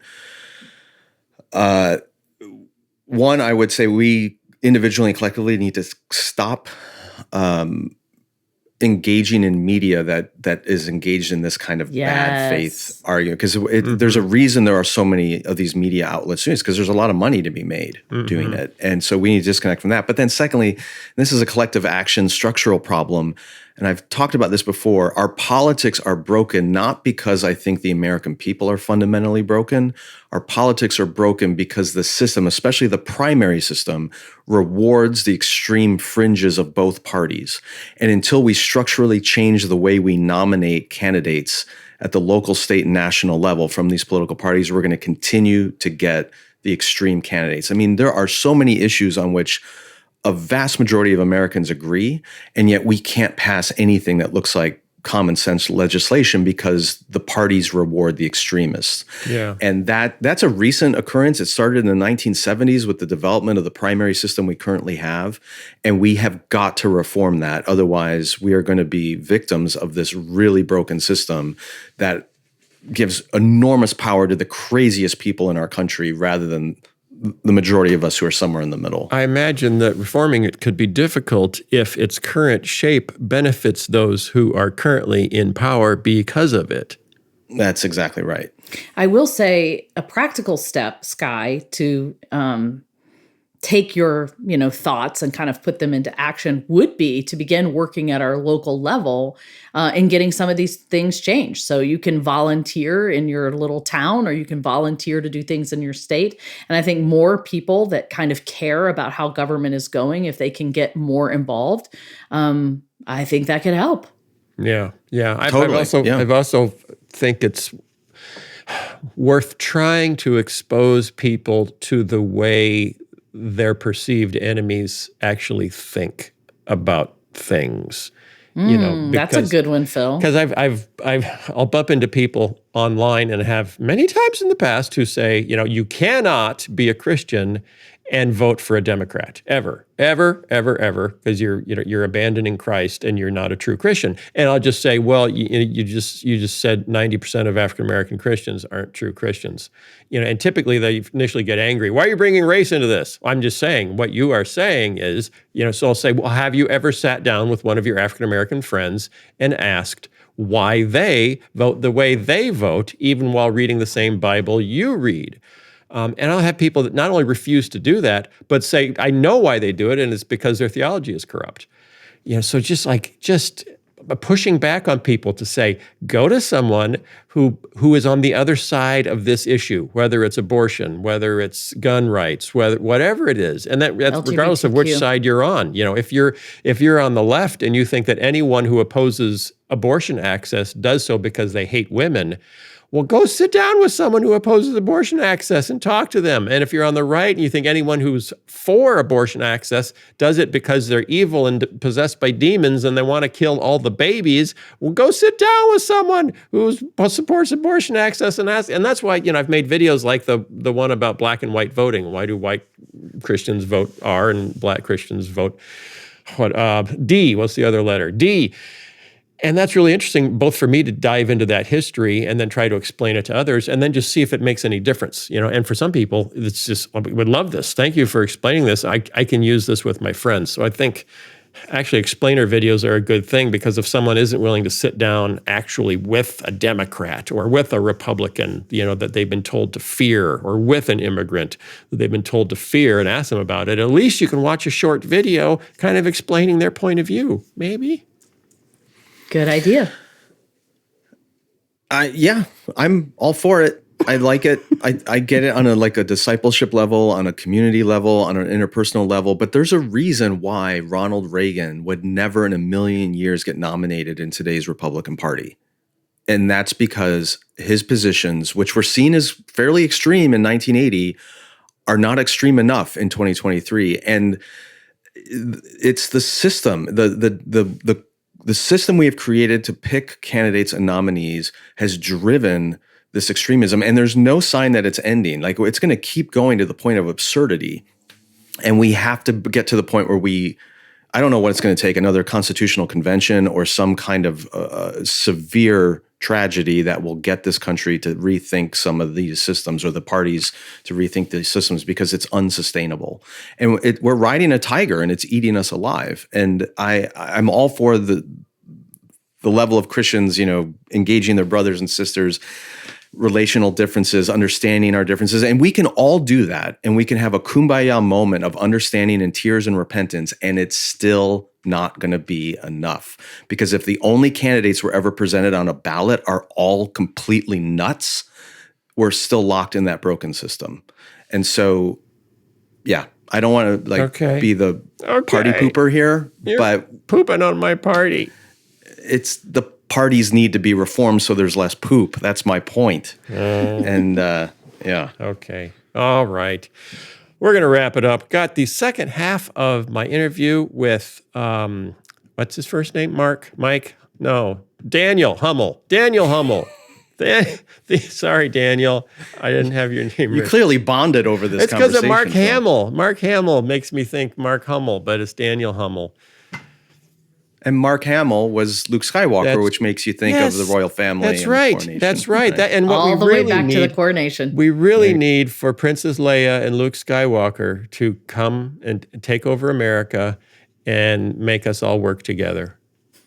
one, I would say we individually and collectively need to stop engaging in media that is engaged in this kind of bad faith argument, because there's a reason there are so many of these media outlets. It's because there's a lot of money to be made doing it, and so we need to disconnect from that. But then secondly, this is a collective action structural problem, and I've talked about this before. Our politics are broken not because I think the American people are fundamentally broken. Our politics are broken because the system, especially the primary system, rewards the extreme fringes of both parties. And until we structurally change the way we nominate candidates at the local, state, and national level from these political parties, we're going to continue to get the extreme candidates. I mean, there are so many issues on which a vast majority of Americans agree, and yet we can't pass anything that looks like common sense legislation because the parties reward the extremists. Yeah. And that's a recent occurrence. It started in the 1970s with the development of the primary system we currently have, and we have got to reform that. Otherwise, we are going to be victims of this really broken system that gives enormous power to the craziest people in our country rather than the majority of us who are somewhere in the middle. I imagine that reforming it could be difficult if its current shape benefits those who are currently in power because of it. That's exactly right. I will say a practical step, Sky, to take your thoughts and kind of put them into action would be to begin working at our local level and getting some of these things changed. So you can volunteer in your little town, or you can volunteer to do things in your state. And I think more people that kind of care about how government is going, if they can get more involved, I think that could help. Yeah. Totally. I've also think it's worth trying to expose people to the way their perceived enemies actually think about things. That's a good one, Phil. Because I'll bump into people online and have many times in the past who say, you cannot be a Christian and vote for a Democrat ever, because you're abandoning Christ and you're not a true Christian. And I'll just say, well, you just said 90% of African American Christians aren't true Christians. And typically they initially get angry. Why are you bringing race into this? I'm just saying what you are saying is, so I'll say, well, have you ever sat down with one of your African American friends and asked why they vote the way they vote, even while reading the same Bible you read? And I'll have people that not only refuse to do that, but say, I know why they do it, and it's because their theology is corrupt. So just pushing back on people to say, go to someone who is on the other side of this issue, whether it's abortion, whether it's gun rights, whatever it is, and that's regardless of which side you're on. If you're on the left and you think that anyone who opposes abortion access does so because they hate women, well, go sit down with someone who opposes abortion access and talk to them. And if you're on the right and you think anyone who's for abortion access does it because they're evil and possessed by demons and they want to kill all the babies, well, go sit down with someone who supports abortion access and ask. And that's why, I've made videos like the one about black and white voting. Why do white Christians vote R and black Christians vote D? What's the other letter? D. And that's really interesting, both for me to dive into that history and then try to explain it to others and then just see if it makes any difference. And for some people, it's just, I would love this. Thank you for explaining this. I can use this with my friends. So I think actually explainer videos are a good thing, because if someone isn't willing to sit down actually with a Democrat or with a Republican, that they've been told to fear, or with an immigrant that they've been told to fear, and ask them about it, at least you can watch a short video kind of explaining their point of view, maybe. Good idea. I'm all for it. I like it. I get it on a discipleship level, on a community level, on an interpersonal level. But there's a reason why Ronald Reagan would never in a million years get nominated in today's Republican Party. And that's because his positions, which were seen as fairly extreme in 1980, are not extreme enough in 2023. And it's the system, the system we have created to pick candidates and nominees has driven this extremism, and there's no sign that it's ending. It's going to keep going to the point of absurdity, and we have to get to the point where I don't know what it's going to take, another constitutional convention or some kind of severe tragedy that will get this country to rethink some of these systems, or the parties to rethink these systems, because it's unsustainable. And we're riding a tiger and it's eating us alive. And I'm all for the level of Christians, engaging their brothers and sisters, relational differences, understanding our differences. And we can all do that. And we can have a kumbaya moment of understanding and tears and repentance. And it's still not going to be enough. Because if the only candidates were ever presented on a ballot are all completely nuts, we're still locked in that broken system. And so, I don't want to be the party pooper here, but pooping on my party. It's the parties need to be reformed so there's less poop. That's my point. And Okay. All right. We're going to wrap it up. Got the second half of my interview with, what's his first name? Mike? No. Daniel Hummel. Sorry, Daniel. I didn't have your name. You clearly bonded over this conversation. It's because of Mark Hamill. Mark Hamill makes me think Mark Hummel, but it's Daniel Hummel. And Mark Hamill was Luke Skywalker, which makes you think of the royal family. That's right. That's right. Right. And what all we the really way back need, to the coronation. We really need for Princess Leia and Luke Skywalker to come and take over America and make us all work together,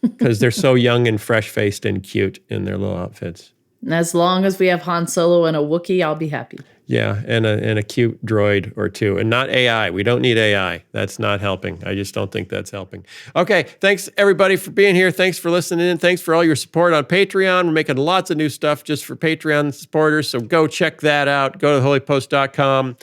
because they're so young and fresh-faced and cute in their little outfits. And as long as we have Han Solo and a Wookiee, I'll be happy. Yeah, and a cute droid or two. And not AI. We don't need AI. That's not helping. I just don't think that's helping. Okay, thanks everybody for being here. Thanks for listening in. Thanks for all your support on Patreon. We're making lots of new stuff just for Patreon supporters, so go check that out. Go to theholypost.com,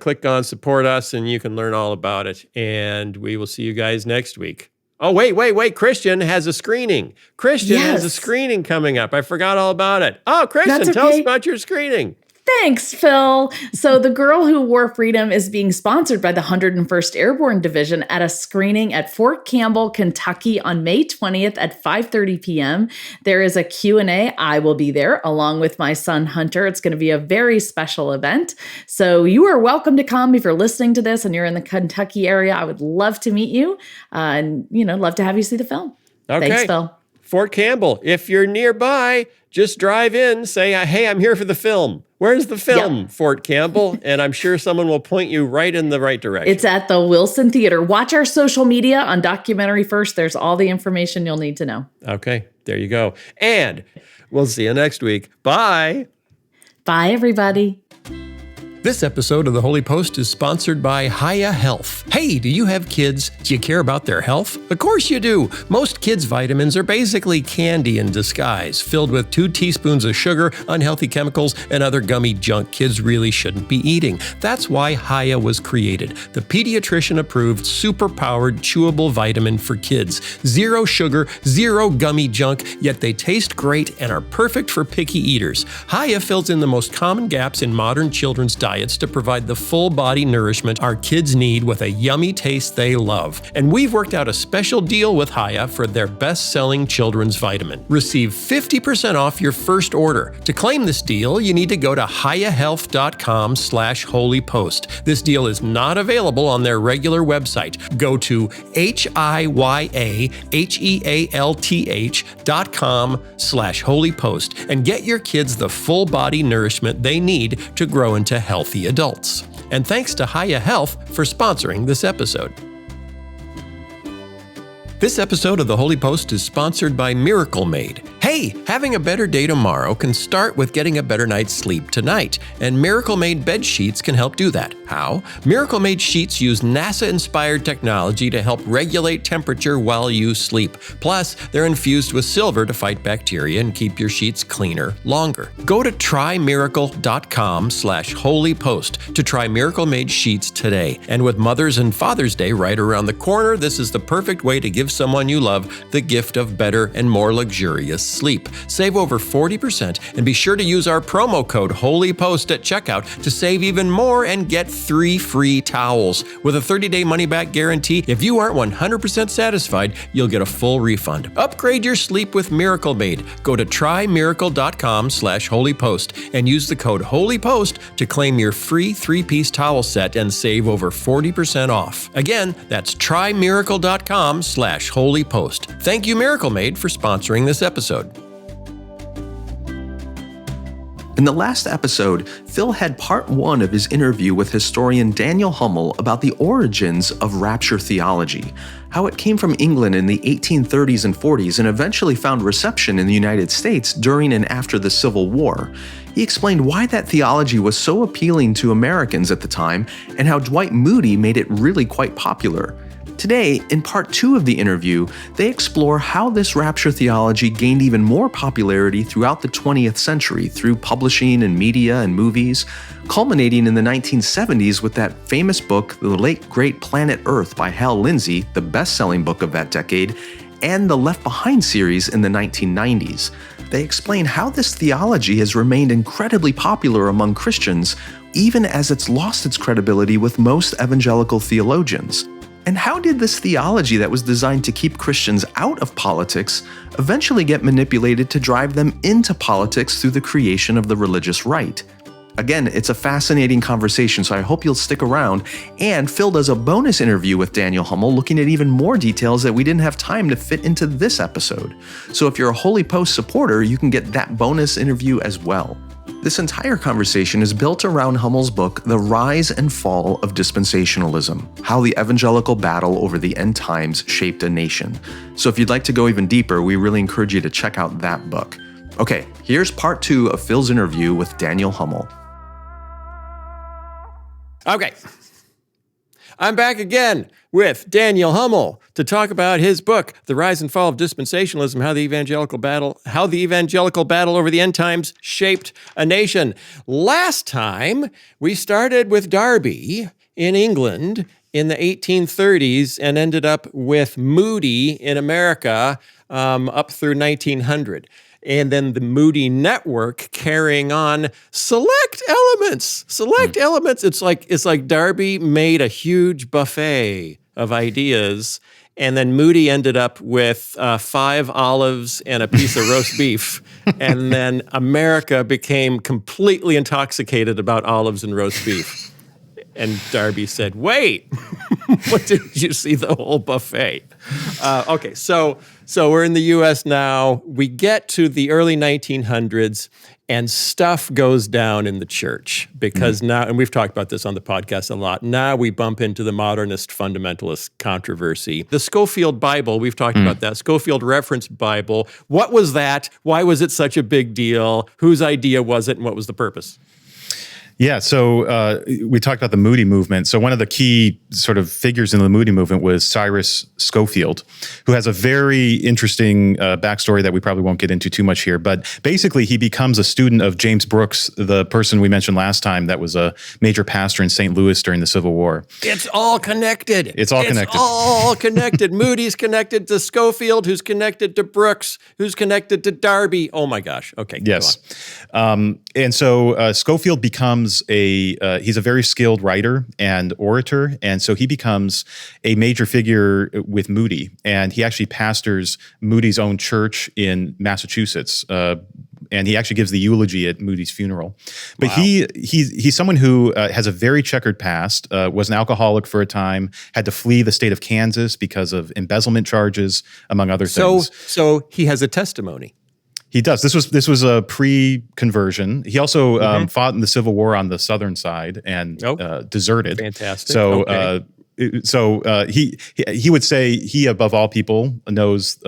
click on Support Us, and you can learn all about it. And we will see you guys next week. Oh, wait. Christian has a screening. Has a screening coming up. I forgot all about it. Oh, Christian, tell us about your screening. Thanks, Phil. So The Girl Who Wore Freedom is being sponsored by the 101st Airborne Division at a screening at Fort Campbell, Kentucky on May 20th at 5:30 p.m. There is a Q&A. I will be there along with my son, Hunter. It's going to be a very special event. So you are welcome to come if you're listening to this and you're in the Kentucky area. I would love to meet you and, love to have you see the film. Okay. Thanks, Phil. Fort Campbell. If you're nearby, just drive in, say, hey, I'm here for the film. Where's the film, Yep. Fort Campbell? And I'm sure someone will point you right in the right direction. It's at the Wilson Theater. Watch our social media on Documentary First. There's all the information you'll need to know. Okay, there you go. And we'll see you next week. Bye. Bye, everybody. This episode of The Holy Post is sponsored by Hiya Health. Hey, do you have kids? Do you care about their health? Of course you do. Most kids' vitamins are basically candy in disguise, filled with 2 teaspoons of sugar, unhealthy chemicals, and other gummy junk kids really shouldn't be eating. That's why Hiya was created, the pediatrician-approved, super-powered, chewable vitamin for kids. 0 sugar, 0 gummy junk, yet they taste great and are perfect for picky eaters. Hiya fills in the most common gaps in modern children's diets to provide the full body nourishment our kids need with a yummy taste they love. And we've worked out a special deal with Hiya for their best-selling children's vitamin. Receive 50% off your first order. To claim this deal, you need to go to hiyahealth.com/holypost. This deal is not available on their regular website. Go to hiyahealth.com/holypost and get your kids the full body nourishment they need to grow into healthy adults. And thanks to Hiya Health for sponsoring this episode. This episode of The Holy Post is sponsored by Miracle Made. Hey, having a better day tomorrow can start with getting a better night's sleep tonight, and Miracle Made bed sheets can help do that. How? Miracle Made sheets use NASA-inspired technology to help regulate temperature while you sleep. Plus, they're infused with silver to fight bacteria and keep your sheets cleaner longer. Go to trymiracle.com/holypost to try Miracle Made sheets today. And with Mother's and Father's Day right around the corner, this is the perfect way to give someone you love the gift of better and more luxurious sleep. Save over 40% and be sure to use our promo code HOLYPOST at checkout to save even more and get 3 free towels. With a 30-day money-back guarantee, if you aren't 100% satisfied, you'll get a full refund. Upgrade your sleep with Miracle Made. Go to trymiracle.com/holypost and use the code HOLYPOST to claim your free 3-piece towel set and save over 40% off. Again, that's trymiracle.com/holypost. Thank you, Miracle Made, for sponsoring this episode. In the last episode, Phil had part 1 of his interview with historian Daniel Hummel about the origins of Rapture Theology, how it came from England in the 1830s and 40s and eventually found reception in the United States during and after the Civil War. He explained why that theology was so appealing to Americans at the time and how Dwight Moody made it really quite popular. Today, in part 2 of the interview, they explore how this rapture theology gained even more popularity throughout the 20th century through publishing and media and movies, culminating in the 1970s with that famous book, The Late Great Planet Earth by Hal Lindsey, the best-selling book of that decade, and the Left Behind series in the 1990s. They explain how this theology has remained incredibly popular among Christians, even as it's lost its credibility with most evangelical theologians. And how did this theology that was designed to keep Christians out of politics eventually get manipulated to drive them into politics through the creation of the religious right? Again, it's a fascinating conversation, so I hope you'll stick around. And Phil does a bonus interview with Daniel Hummel looking at even more details that we didn't have time to fit into this episode. So if you're a Holy Post supporter, you can get that bonus interview as well. This entire conversation is built around Hummel's book, The Rise and Fall of Dispensationalism, How the Evangelical Battle Over the End Times Shaped a Nation. So if you'd like to go even deeper, we really encourage you to check out that book. Okay, here's part 2 of Phil's interview with Daniel Hummel. Okay, I'm back again with Daniel Hummel to talk about his book, The Rise and Fall of Dispensationalism, How the Evangelical Battle Over the End Times Shaped a Nation. Last time, we started with Darby in England in the 1830s and ended up with Moody in America up through 1900. And then the Moody Network carrying on select elements. It's like Darby made a huge buffet of ideas, and then Moody ended up with 5 olives and a piece of roast beef. And then America became completely intoxicated about olives and roast beef. And Darby said, wait, what did you see the whole buffet? Okay, so we're in the U.S. now. We get to the early 1900s, and stuff goes down in the church because now, and we've talked about this on the podcast a lot, now we bump into the modernist fundamentalist controversy. The Scofield Bible, we've talked about that, Scofield Reference Bible. What was that? Why was it such a big deal? Whose idea was it, and what was the purpose? Yeah, so we talked about the Moody movement. So one of the key sort of figures in the Moody movement was Cyrus Scofield, who has a very interesting backstory that we probably won't get into too much here. But basically, he becomes a student of James Brooks, the person we mentioned last time that was a major pastor in St. Louis during the Civil War. It's all connected. It's all connected. It's all connected. Moody's connected to Scofield, who's connected to Brooks, who's connected to Darby. Oh my gosh. Okay. Yes. And so Scofield becomes he's a very skilled writer and orator. And so he becomes a major figure with Moody. And he actually pastors Moody's own church in Massachusetts. And he actually gives the eulogy at Moody's funeral. But Wow. he's someone who has a very checkered past, was an alcoholic for a time, had to flee the state of Kansas because of embezzlement charges, among other things. So he has a testimony. He does. This was a pre-conversion. He also fought in the Civil War on the southern side and deserted. Fantastic. So Okay. he would say he above all people knows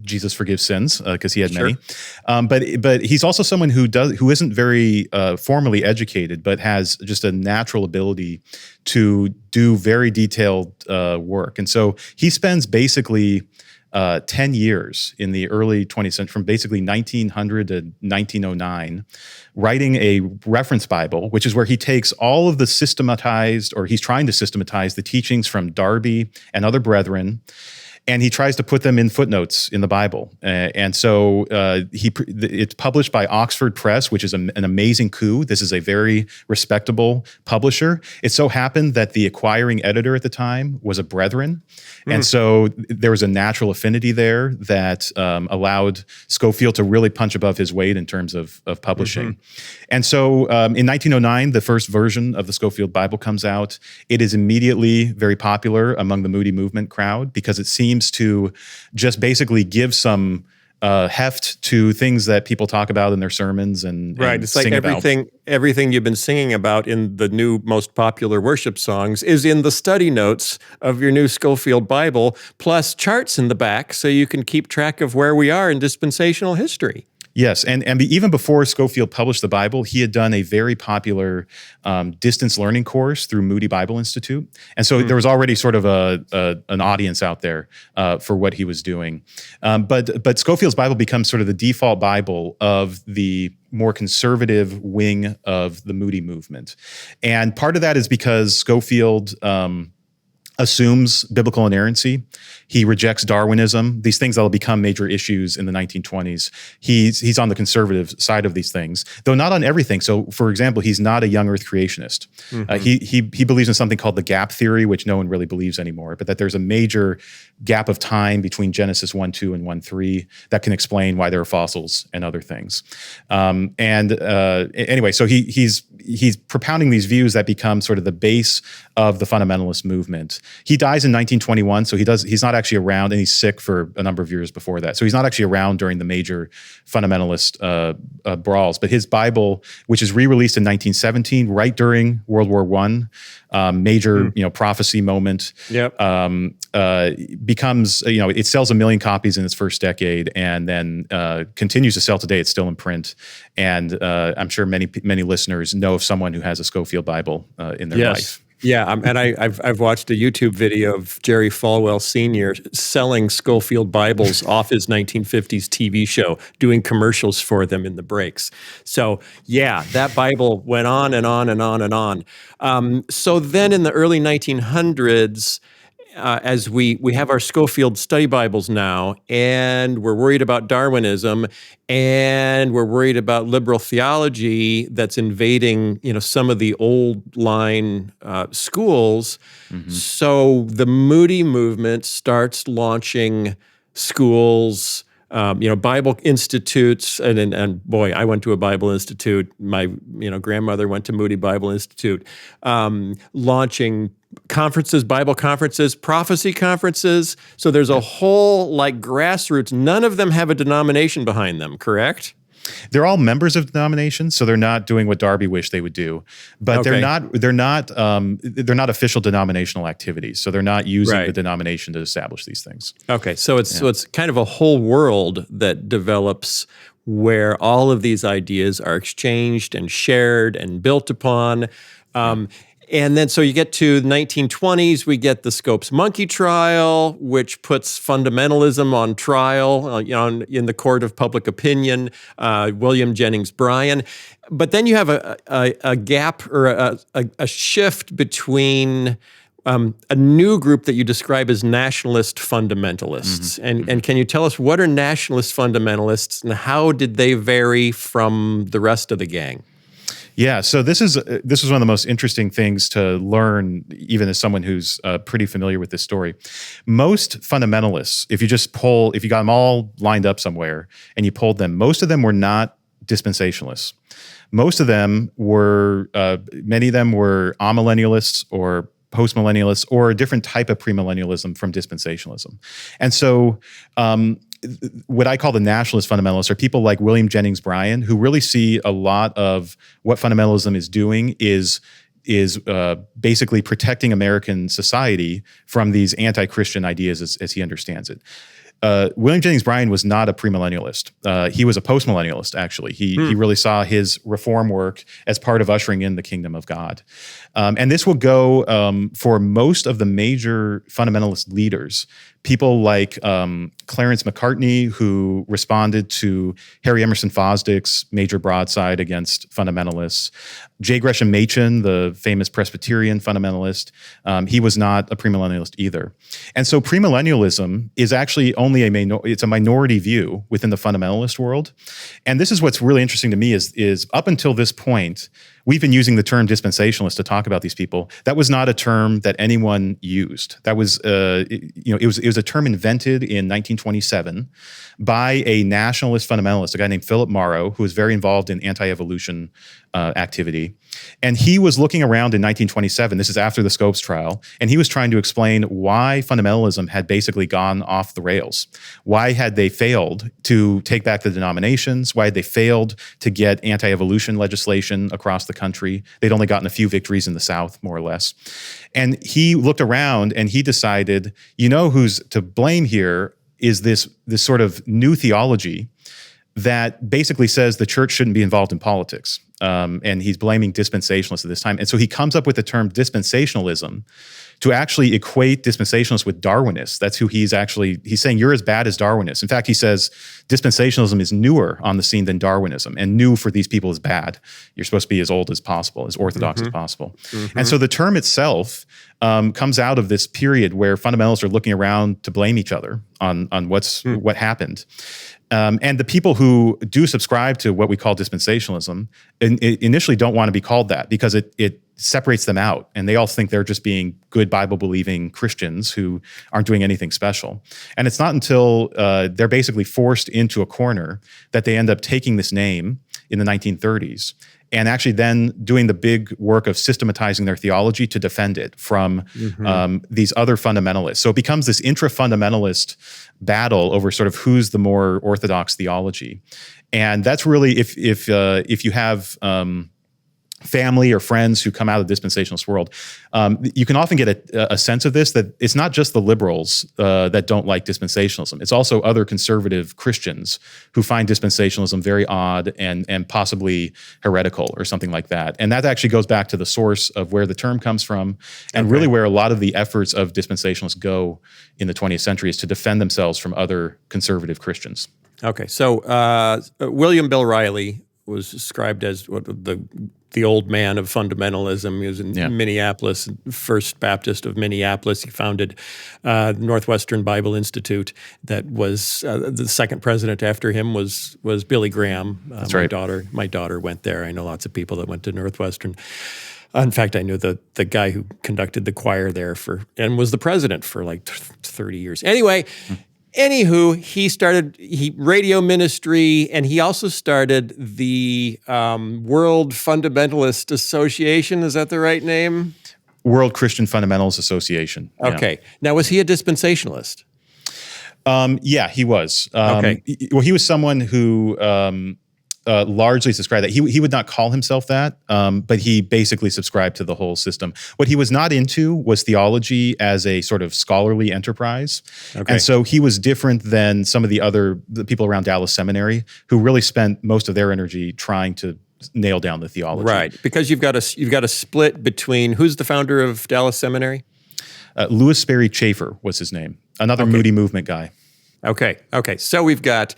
Jesus forgives sins because he had many. But he's also someone who isn't very formally educated, but has just a natural ability to do very detailed work. And so he spends basically 10 years in the early 20th century, from basically 1900 to 1909, writing a reference Bible, which is where he takes all of the he's trying to systematize the teachings from Darby and other brethren, and he tries to put them in footnotes in the Bible. And so it's published by Oxford Press, which is an amazing coup. This is a very respectable publisher. It so happened that the acquiring editor at the time was a Brethren. And so there was a natural affinity there that allowed Scofield to really punch above his weight in terms of publishing. And so in 1909, the first version of the Scofield Bible comes out. It is immediately very popular among the Moody movement crowd because it seems to just basically give some heft to things that people talk about in their sermons and It's like everything you've been singing about in the new most popular worship songs is in the study notes of your new Scofield Bible, plus charts in the back so you can keep track of where we are in dispensational history. Yes, and even before Scofield published the Bible, he had done a very popular distance learning course through Moody Bible Institute, and so there was already sort of an audience out there for what he was doing. But Scofield's Bible becomes sort of the default Bible of the more conservative wing of the Moody movement, and part of that is because Scofield assumes biblical inerrancy. He rejects Darwinism, these things that will become major issues in the 1920s. He's on the conservative side of these things, though not on everything. So, for example, he's not a young earth creationist. He believes in something called the gap theory, which no one really believes anymore, but that there's a major gap of time between Genesis 1:2 and 1:3 that can explain why there are fossils and other things. Anyway, so he's propounding these views that become sort of the base of the fundamentalist movement. He dies in 1921, so he's not actually around, and he's sick for a number of years before that. So he's not actually around during the major fundamentalist brawls. But his Bible, which is re-released in 1917, right during World War I, major prophecy moment, becomes it sells 1 million copies in its first decade, and then continues to sell today. It's still in print, and I'm sure many listeners know of someone who has a Scofield Bible in their life. Yeah, and I've watched a YouTube video of Jerry Falwell Sr. selling Scofield Bibles off his 1950s TV show, doing commercials for them in the breaks. So yeah, that Bible went on and on and on and on. So then in the early 1900s, as we have our Scofield study Bibles now, and we're worried about Darwinism, and we're worried about liberal theology that's invading, some of the old line schools. So the Moody movement starts launching schools, Bible institutes, and boy, I went to a Bible institute. My grandmother went to Moody Bible Institute, launching conferences, Bible conferences, prophecy conferences. So there's a whole grassroots. None of them have a denomination behind them, correct? They're all members of denominations, so they're not doing what Darby wished they would do. But they're not official denominational activities. So they're not using the denomination to establish these things. Okay, so it's kind of a whole world that develops where all of these ideas are exchanged and shared and built upon. And then so you get to the 1920s, we get the Scopes monkey trial, which puts fundamentalism on trial in the court of public opinion, William Jennings Bryan. But then you have a gap or a shift between a new group that you describe as nationalist fundamentalists. And can you tell us what are nationalist fundamentalists and how did they vary from the rest of the gang? Yeah, so this is one of the most interesting things to learn, even as someone who's pretty familiar with this story. Most fundamentalists, if you got them all lined up somewhere and you polled them, most of them were not dispensationalists. Most of them were, many of them were amillennialists or postmillennialists or a different type of premillennialism from dispensationalism. And so what I call the nationalist fundamentalists are people like William Jennings Bryan, who really see a lot of what fundamentalism is doing is basically protecting American society from these anti-Christian ideas as he understands it. William Jennings Bryan was not a premillennialist. He was a postmillennialist, actually. He really saw his reform work as part of ushering in the kingdom of God. And this will go for most of the major fundamentalist leaders. People like Clarence Macartney, who responded to Harry Emerson Fosdick's major broadside against fundamentalists. J. Gresham Machen, the famous Presbyterian fundamentalist, he was not a premillennialist either. And so premillennialism is actually only it's a minority view within the fundamentalist world. And this is what's really interesting to me is up until this point, we've been using the term dispensationalist to talk about these people. That was not a term that anyone used. That was, it was a term invented in 1927 by a nationalist fundamentalist, a guy named Philip Morrow, who was very involved in anti-evolution activity. And he was looking around in 1927, this is after the Scopes trial, and he was trying to explain why fundamentalism had basically gone off the rails. Why had they failed to take back the denominations? Why had they failed to get anti-evolution legislation across the country? They'd only gotten a few victories in the South, more or less. And he looked around and he decided, who's to blame here is this sort of new theology that basically says the church shouldn't be involved in politics. And he's blaming dispensationalists at this time. And so he comes up with the term dispensationalism to actually equate dispensationalists with Darwinists. That's who he's saying you're as bad as Darwinists. In fact, he says dispensationalism is newer on the scene than Darwinism, and new for these people is bad. You're supposed to be as old as possible, as orthodox as possible. And so the term itself comes out of this period where fundamentalists are looking around to blame each other on what happened. And the people who do subscribe to what we call dispensationalism initially don't want to be called that because it separates them out. And they all think they're just being good Bible-believing Christians who aren't doing anything special. And it's not until they're basically forced into a corner that they end up taking this name in the 1930s and actually then doing the big work of systematizing their theology to defend it from these other fundamentalists. So it becomes this intra-fundamentalist battle over sort of who's the more orthodox theology. And that's really, if you have family or friends who come out of the dispensationalist world, you can often get a sense of this, that it's not just the liberals that don't like dispensationalism. It's also other conservative Christians who find dispensationalism very odd and possibly heretical or something like that. And that actually goes back to the source of where the term comes from and really where a lot of the efforts of dispensationalists go in the 20th century is to defend themselves from other conservative Christians. Okay, so William Bill Riley was described as the old man of fundamentalism. He was in Minneapolis, First Baptist of Minneapolis. He founded Northwestern Bible Institute. That was the second president after him was Billy Graham. That's right. My daughter went there. I know lots of people that went to Northwestern. In fact, I knew the guy who conducted the choir there and was the president for like 30 years. Anyway. Anywho, he radio ministry, and he also started the World Fundamentalist Association. Is that the right name? World Christian Fundamentalists Association. Okay. Now, was he a dispensationalist? Yeah, he was. Okay. Well, he was someone who largely subscribed that. He would not call himself that, but he basically subscribed to the whole system. What he was not into was theology as a sort of scholarly enterprise. Okay. And so he was different than some of the people around Dallas Seminary who really spent most of their energy trying to nail down the theology. Right, because you've got a split between who's the founder of Dallas Seminary? Louis Sperry Chafer was his name, another Moody Movement guy. Okay. So we've got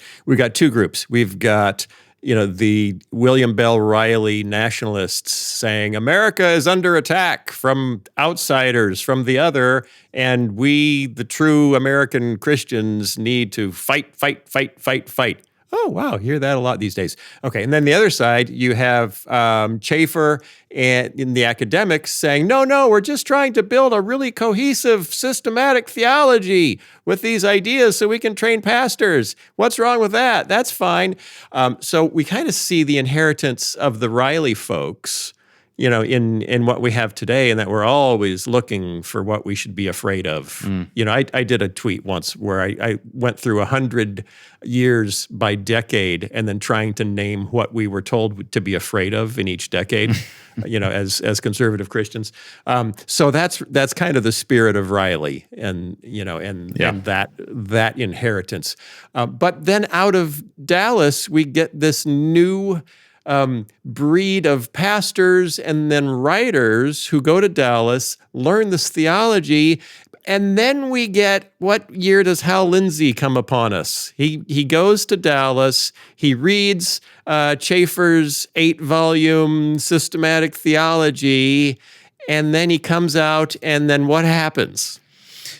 two groups. We've got the William Bell Riley nationalists saying America is under attack from outsiders, from the other, and we, the true American Christians, need to fight. Oh, wow, you hear that a lot these days. Okay, and then the other side, you have Chafer and in the academics saying, no, we're just trying to build a really cohesive, systematic theology with these ideas so we can train pastors. What's wrong with that? That's fine. So we kind of see the inheritance of the Riley folks, in what we have today, and that we're always looking for what we should be afraid of. I did a tweet once where I went through 100 years by decade and then trying to name what we were told to be afraid of in each decade, as conservative Christians. So that's kind of the spirit of Riley and that inheritance. But then out of Dallas, we get this new breed of pastors and then writers who go to Dallas, learn this theology, and then we get, what year does Hal Lindsey come upon us? He goes to Dallas, he reads Chafer's 8-volume systematic theology, and then he comes out, and then what happens?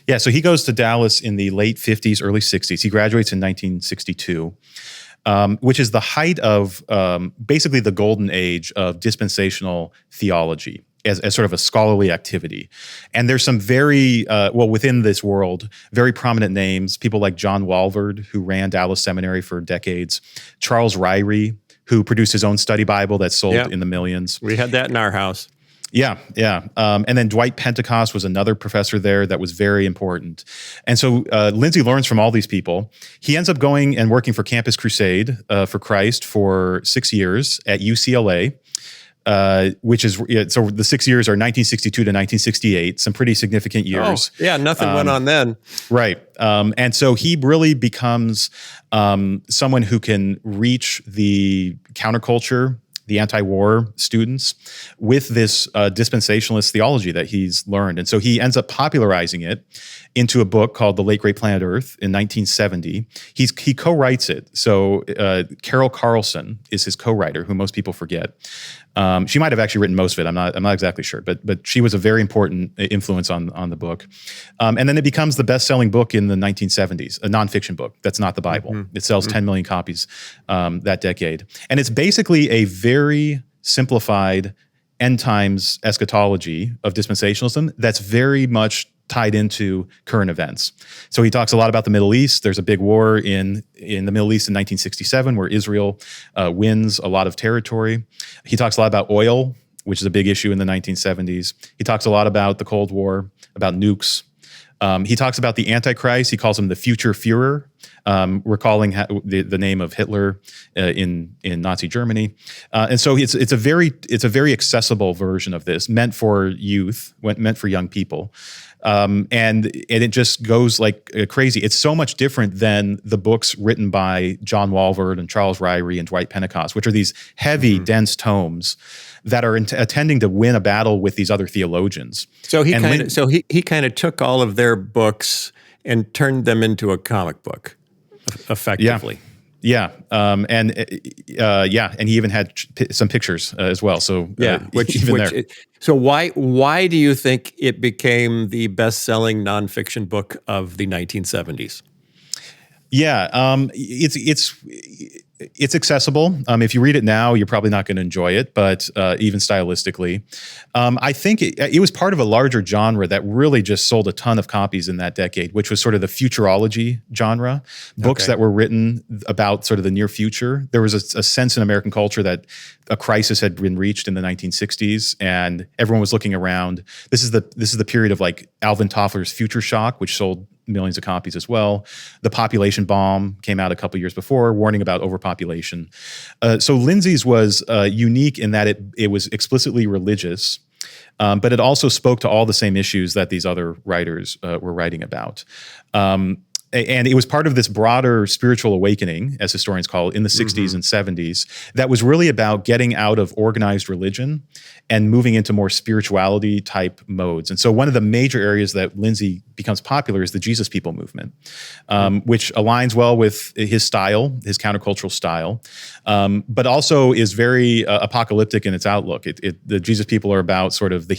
Yeah, so he goes to Dallas in the late 50s, early 60s. He graduates in 1962. Which is the height of basically the golden age of dispensational theology as sort of a scholarly activity. And there's some very, within this world, very prominent names, people like John Walvoord, who ran Dallas Seminary for decades, Charles Ryrie, who produced his own study Bible that sold in the millions. We had that in our house. Yeah. And then Dwight Pentecost was another professor there that was very important. And so Lindsey learns from all these people. He ends up going and working for Campus Crusade for Christ for 6 years at UCLA, which is, so the 6 years are 1962 to 1968, some pretty significant years. Oh, yeah, nothing went on then. Right. And so he really becomes someone who can reach the counterculture, the anti-war students, with this dispensationalist theology that he's learned. And so he ends up popularizing it into a book called The Late Great Planet Earth in 1970. He co-writes it. So Carol Carlson is his co-writer, who most people forget. She might have actually written most of it. I'm not exactly sure, but she was a very important influence on the book. And then it becomes the best-selling book in the 1970s, a nonfiction book that's not the Bible. Mm-hmm. It sells 10 million copies that decade. And it's basically a very simplified end times eschatology of dispensationalism that's very much tied into current events. So he talks a lot about the Middle East. There's a big war in the Middle East in 1967 where Israel wins a lot of territory. He talks a lot about oil, which is a big issue in the 1970s. He talks a lot about the Cold War, about nukes. He talks about the Antichrist. He calls him the future Führer, recalling the name of Hitler in Nazi Germany. And so it's a very accessible version of this, meant for youth, meant for young people. And it just goes like crazy. It's so much different than the books written by John Walvoord and Charles Ryrie and Dwight Pentecost, which are these heavy, dense tomes that are attending to win a battle with these other theologians. So he kind of took all of their books and turned them into a comic book, effectively. Yeah. And he even had some pictures as well. So so why do you think it became the best-selling nonfiction book of the 1970s? Yeah, it's accessible. If you read it now, you're probably not going to enjoy it, but even stylistically. I think it was part of a larger genre that really just sold a ton of copies in that decade, which was sort of the futurology genre, books that were written about sort of the near future. There was a sense in American culture that a crisis had been reached in the 1960s, and everyone was looking around. This is the period of like Alvin Toffler's Future Shock, which sold millions of copies as well. The Population Bomb came out a couple years before, warning about overpopulation. So Lindsay's was unique in that it was explicitly religious, but it also spoke to all the same issues that these other writers were writing about. And it was part of this broader spiritual awakening, as historians call it, in the 60s and 70s, that was really about getting out of organized religion and moving into more spirituality type modes. And so one of the major areas that Lindsay becomes popular is the Jesus People movement, which aligns well with his style, his countercultural style, but also is very apocalyptic in its outlook. The Jesus People are about sort of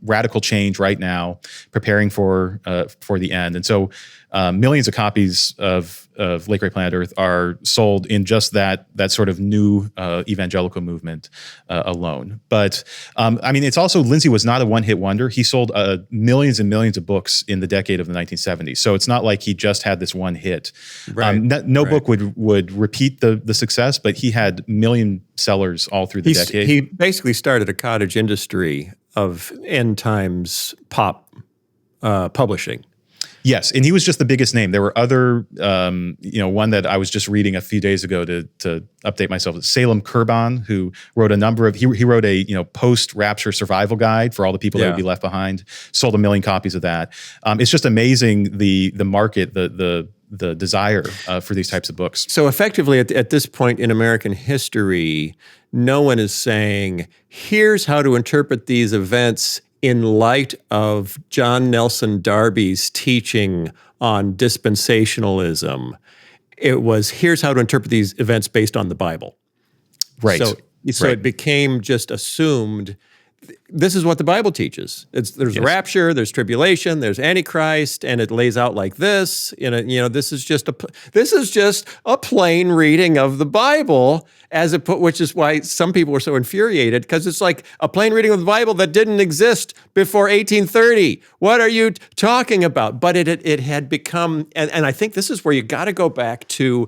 radical change right now, preparing for the end. And so millions of copies of Lake Ray Planet Earth are sold in just that sort of new evangelical movement alone. But I mean, it's also, Lindsay was not a one-hit wonder. He sold millions and millions of books in the decade of the 1970s. So it's not like he just had this one hit. Right. No book would repeat the success, but he had million sellers all through the decade. He basically started a cottage industry of end times pop publishing. Yes, and he was just the biggest name. There were other, one that I was just reading a few days ago to update myself. Salem Kurban, who wrote a number of, he wrote a post-rapture survival guide for all the people that would be left behind. Sold 1 million copies of that. It's just amazing the market, the desire for these types of books. So effectively, at this point in American history, no one is saying, here's how to interpret these events in light of John Nelson Darby's teaching on dispensationalism. It was, here's how to interpret these events based on the Bible. Right. So it became just assumed, this is what the Bible teaches. There's rapture, there's tribulation, there's Antichrist, and it lays out like this. This is just a plain reading of the Bible, which is why some people were so infuriated, because it's like a plain reading of the Bible that didn't exist before 1830. What are you talking about? But it had become, and I think this is where you got to go back to,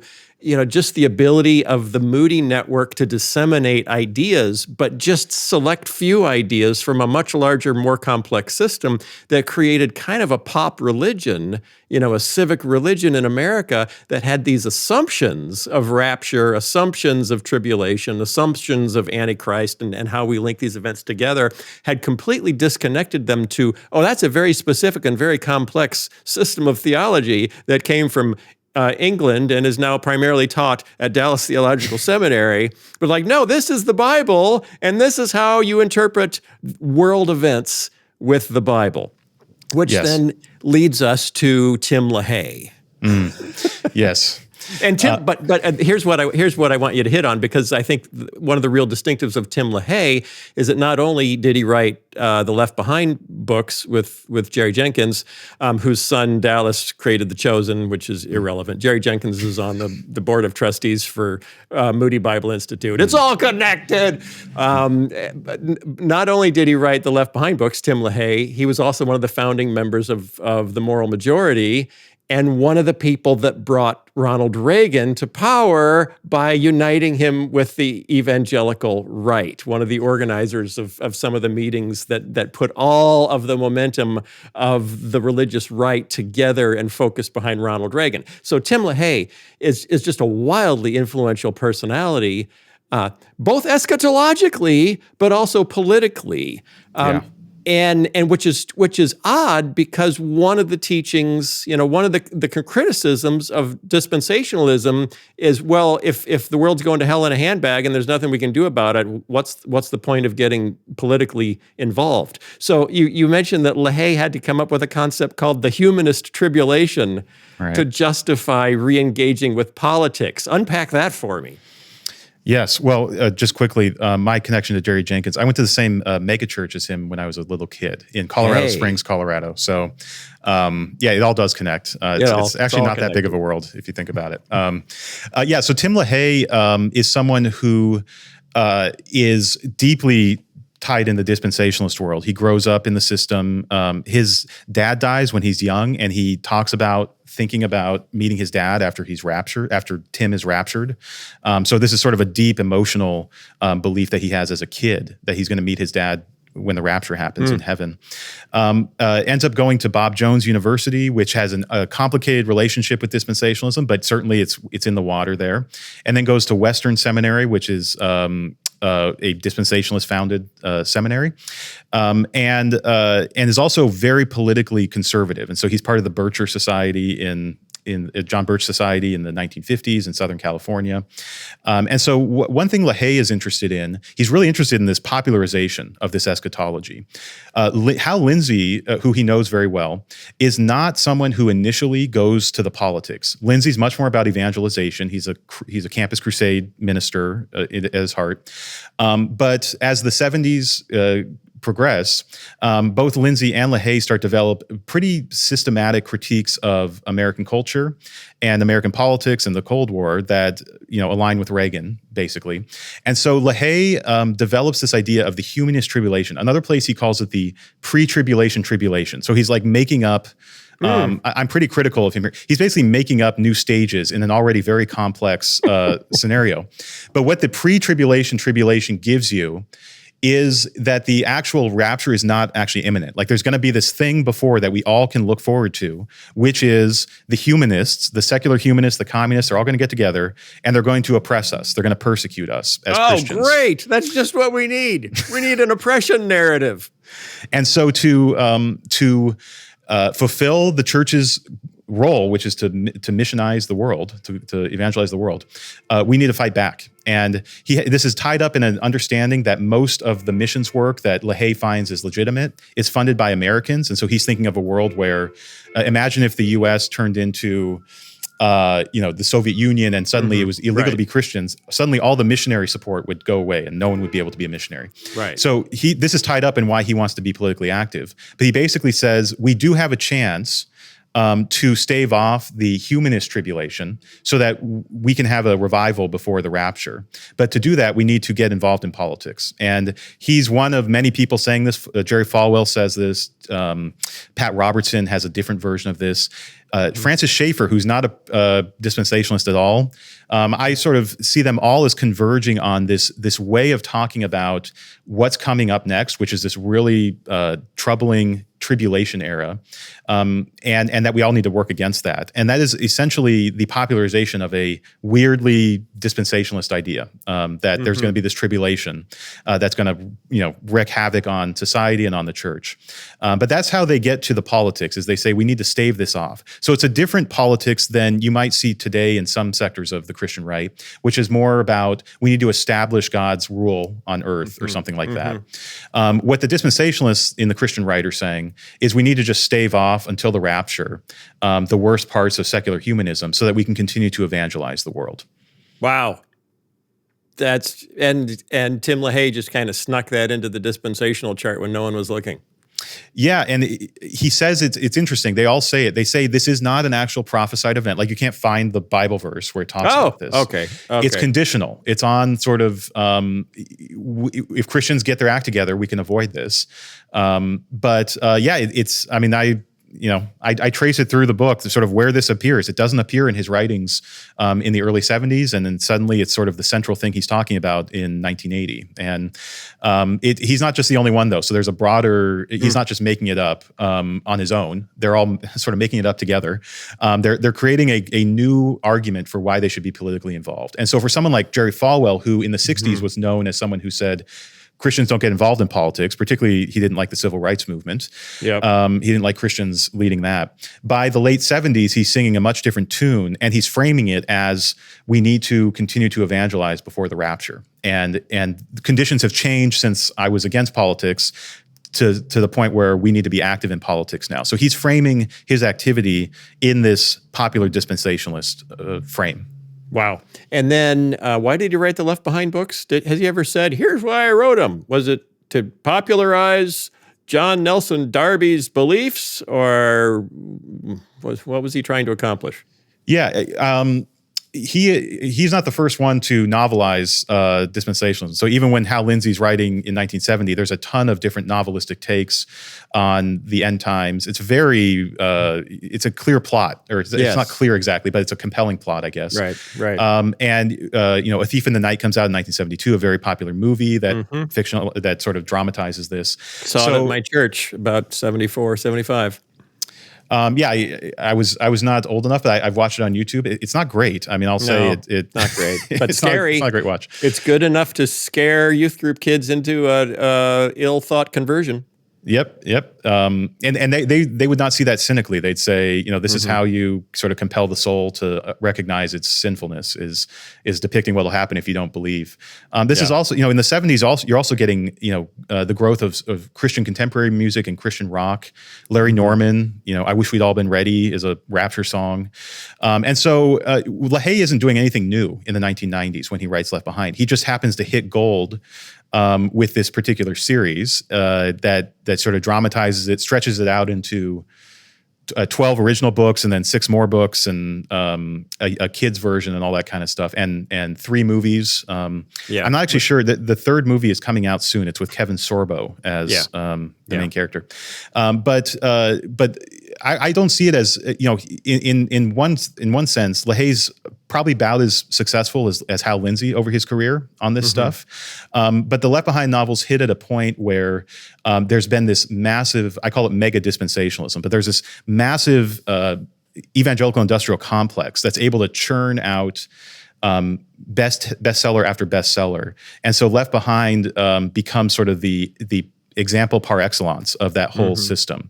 just the ability of the Moody Network to disseminate ideas, but just select few ideas from a much larger, more complex system that created kind of a pop religion, a civic religion in America that had these assumptions of rapture, assumptions of tribulation, assumptions of Antichrist, and how we link these events together, had completely disconnected them to, that's a very specific and very complex system of theology that came from England and is now primarily taught at Dallas Theological Seminary. But no, this is the Bible, and this is how you interpret world events with the Bible, which then leads us to Tim LaHaye. Yes. And Tim, but here's what I want you to hit on, because I think one of the real distinctives of Tim LaHaye is that not only did he write the Left Behind books with Jerry Jenkins, whose son Dallas created The Chosen, which is irrelevant. Jerry Jenkins is on the board of trustees for Moody Bible Institute. It's all connected. Not only did he write the Left Behind books, Tim LaHaye, he was also one of the founding members of the Moral Majority, and one of the people that brought Ronald Reagan to power by uniting him with the evangelical right, one of the organizers of some of the meetings that put all of the momentum of the religious right together and focused behind Ronald Reagan. So Tim LaHaye is just a wildly influential personality, both eschatologically, but also politically. And which is odd, because one of the teachings, one of the criticisms of dispensationalism is, well, if the world's going to hell in a handbag and there's nothing we can do about it, what's the point of getting politically involved? So you mentioned that LaHaye had to come up with a concept called the humanist tribulation to justify re-engaging with politics. Unpack that for me. Yes. Well, just quickly, my connection to Jerry Jenkins, I went to the same megachurch as him when I was a little kid in Colorado Springs, Colorado. So, it all does connect. It's actually not that big of a world if you think about it. So Tim LaHaye is someone who is deeply tied in the dispensationalist world. He grows up in the system. His dad dies when he's young, and he talks about thinking about meeting his dad after Tim is raptured. So this is sort of a deep emotional belief that he has as a kid, that he's going to meet his dad when the rapture happens in heaven. Ends up going to Bob Jones University, which has a complicated relationship with dispensationalism, but certainly it's in the water there. And then goes to Western Seminary, which is a dispensationalist founded seminary, and is also very politically conservative. And so he's part of the Bircher Society in John Birch Society in the 1950s in Southern California. And so one thing LaHaye is interested in, he's really interested in this popularization of this eschatology. Hal Lindsey, who he knows very well, is not someone who initially goes to the politics. Lindsey's much more about evangelization. He's a Campus Crusade minister at his heart. But as the 70s progress, both Lindsey and LaHaye start to develop pretty systematic critiques of American culture and American politics and the Cold War that align with Reagan, basically. And so LaHaye develops this idea of the humanist tribulation. Another place he calls it the pre-tribulation tribulation. So he's like making up. I'm pretty critical of him here. He's basically making up new stages in an already very complex scenario. But what the pre-tribulation tribulation gives you is that the actual rapture is not actually imminent. Like there's going to be this thing before that we all can look forward to, which is the humanists, the secular humanists, the communists are all going to get together and they're going to oppress us. They're going to persecute us as Christians. Oh, great. That's just what we need. We need an oppression narrative. And so to fulfill the church's role, which is to missionize the world, to evangelize the world, we need to fight back. And this is tied up in an understanding that most of the missions work that LaHaye finds is legitimate is funded by Americans. And so he's thinking of a world where, imagine if the U.S. turned into the Soviet Union and suddenly it was illegal to be Christians. Suddenly all the missionary support would go away and no one would be able to be a missionary. Right. So this is tied up in why he wants to be politically active. But he basically says we do have a chance to stave off the humanist tribulation so that we can have a revival before the rapture. But to do that, we need to get involved in politics. And he's one of many people saying this. Jerry Falwell says this. Pat Robertson has a different version of this. Francis Schaeffer, who's not a dispensationalist at all, I sort of see them all as converging on this way of talking about what's coming up next, which is this really troubling tribulation era, and that we all need to work against that. And that is essentially the popularization of a weirdly dispensationalist idea that there's going to be this tribulation that's going to wreak havoc on society and on the church. But that's how they get to the politics, is they say we need to stave this off. So it's a different politics than you might see today in some sectors of the Christian right, which is more about we need to establish God's rule on earth or something like that. What the dispensationalists in the Christian right are saying is we need to just stave off until the rapture the worst parts of secular humanism so that we can continue to evangelize the world. Wow. And Tim LaHaye just kind of snuck that into the dispensational chart when no one was looking. Yeah, and he says it's interesting. They all say it. They say this is not an actual prophesied event. Like you can't find the Bible verse where it talks about this. Okay. It's conditional. It's on sort of if Christians get their act together, we can avoid this. I trace it through the book, sort of where this appears. It doesn't appear in his writings in the early 70s, and then suddenly it's sort of the central thing he's talking about in 1980. And he's not just the only one, though. So there's a broader, he's not just making it up on his own. They're all sort of making it up together. They're creating a new argument for why they should be politically involved. And so for someone like Jerry Falwell, who in the 60s was known as someone who said, Christians don't get involved in politics, particularly he didn't like the civil rights movement. Yep. He didn't like Christians leading that. By the late 70s, he's singing a much different tune, and he's framing it as we need to continue to evangelize before the rapture. And conditions have changed since I was against politics to the point where we need to be active in politics now. So he's framing his activity in this popular dispensationalist frame. Wow. And then why did he write the Left Behind books? Has he ever said, here's why I wrote them? Was it to popularize John Nelson Darby's beliefs, or what was he trying to accomplish? Yeah. he's not the first one to novelize dispensationalism. So even when Hal Lindsey's writing in 1970, there's a ton of different novelistic takes on the end times. It's very it's a clear plot, or it's not clear exactly, but it's a compelling plot, I guess. Right. A Thief in the Night comes out in 1972, a very popular movie that fictional that sort of dramatizes this. Saw it at my church about 74, 75. I was not old enough, but I've watched it on YouTube. It's not great. I mean, I'll say it's not great, but it's scary. It's not a great watch. It's good enough to scare youth group kids into a ill-thought conversion. Yep. And they would not see that cynically. They'd say, this is how you sort of compel the soul to recognize its sinfulness is depicting what will happen if you don't believe. This is also, in the 70s, also you're also getting, the growth of Christian contemporary music and Christian rock. Larry Norman, I Wish We'd All Been Ready is a Rapture song. And so LaHaye isn't doing anything new in the 1990s when he writes Left Behind. He just happens to hit gold with this particular series that sort of dramatizes it, stretches it out into 12 original books and then 6 more books and a kid's version and all that kind of stuff, and 3 movies. I'm not actually sure that the 3rd movie is coming out soon. It's with Kevin Sorbo as the main character. But I don't see it as in one sense, LaHaye's probably about as successful as Hal Lindsey over his career on this stuff. But the Left Behind novels hit at a point where there's been this massive, I call it mega dispensationalism, but there's this massive evangelical industrial complex that's able to churn out bestseller after bestseller. And so Left Behind becomes sort of the example par excellence of that whole system,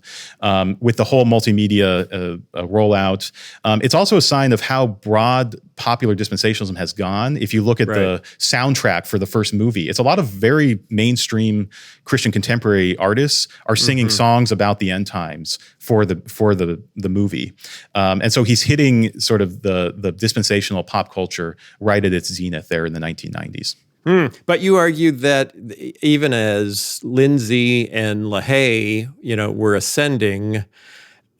with the whole multimedia rollout. It's also a sign of how broad popular dispensationalism has gone. If you look at the soundtrack for the first movie, it's a lot of very mainstream Christian contemporary artists are singing songs about the end times for the movie. And so he's hitting sort of the dispensational pop culture right at its zenith there in the 1990s. But you argue that even as Lindsey and LaHaye, were ascending,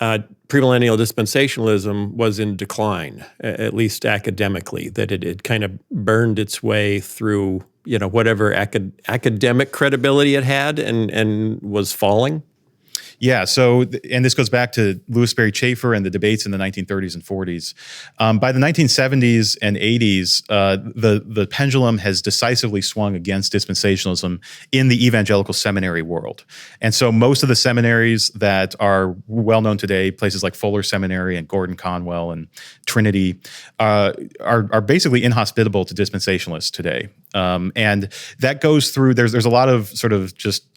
premillennial dispensationalism was in decline, at least academically, that it had kind of burned its way through, whatever academic credibility it had and was falling. Yeah. So, and this goes back to Louis Berry Chafer and the debates in the 1930s and 40s. By the 1970s and 80s, the pendulum has decisively swung against dispensationalism in the evangelical seminary world. And so most of the seminaries that are well known today, places like Fuller Seminary and Gordon Conwell and Trinity, are basically inhospitable to dispensationalists today. And that goes through, there's a lot of sort of just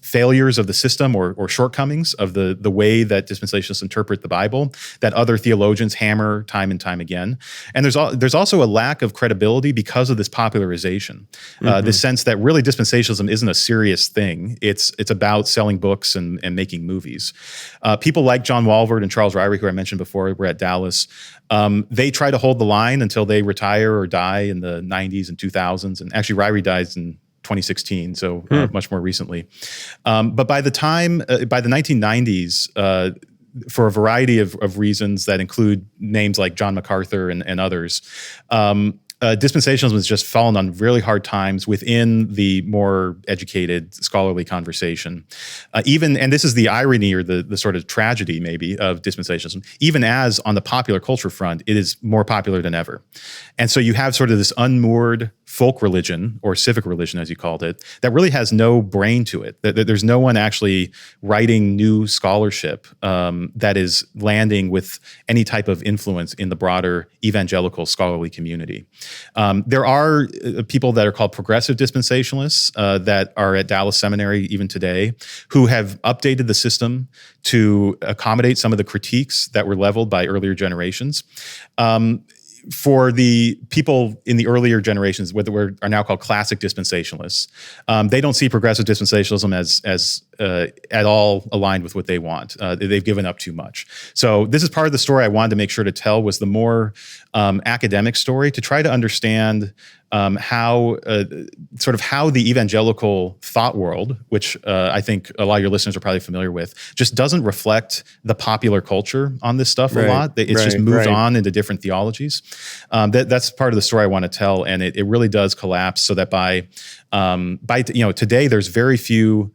failures of the system or shortcomings of the way that dispensationalists interpret the Bible that other theologians hammer time and time again. And there's also a lack of credibility because of this popularization, this sense that really dispensationalism isn't a serious thing. It's about selling books and making movies. People like John Walvoord and Charles Ryrie, who I mentioned before, were at Dallas. They try to hold the line until they retire or die in the 90s and 2000s. And actually, Ryrie dies in 2016, so much more recently. But by the 1990s, for a variety of reasons that include names like John MacArthur and others, dispensationalism has just fallen on really hard times within the more educated scholarly conversation. And this is the irony or the sort of tragedy maybe of dispensationalism, even as on the popular culture front, it is more popular than ever. And so you have sort of this unmoored folk religion, or civic religion as you called it, that really has no brain to it. There's no one actually writing new scholarship that is landing with any type of influence in the broader evangelical scholarly community. There are people that are called progressive dispensationalists that are at Dallas Seminary even today, who have updated the system to accommodate some of the critiques that were leveled by earlier generations. For the people in the earlier generations, what are now called classic dispensationalists, they don't see progressive dispensationalism as at all aligned with what they want. They've given up too much. So this is part of the story I wanted to make sure to tell, was the more academic story, to try to understand how the evangelical thought world, which I think a lot of your listeners are probably familiar with, just doesn't reflect the popular culture on this stuff a lot. It's just moved on into different theologies. That's part of the story I want to tell, and it really does collapse. So that by today, there's very few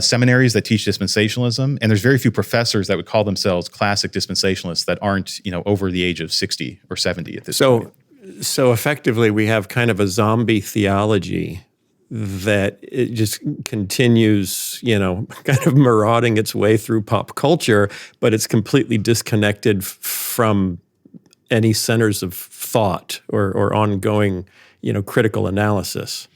seminaries that teach dispensationalism, and there's very few professors that would call themselves classic dispensationalists that aren't over the age of 60 or 70 at this point. So effectively, we have kind of a zombie theology that it just continues, kind of marauding its way through pop culture, but it's completely disconnected from any centers of thought or ongoing, critical analysis.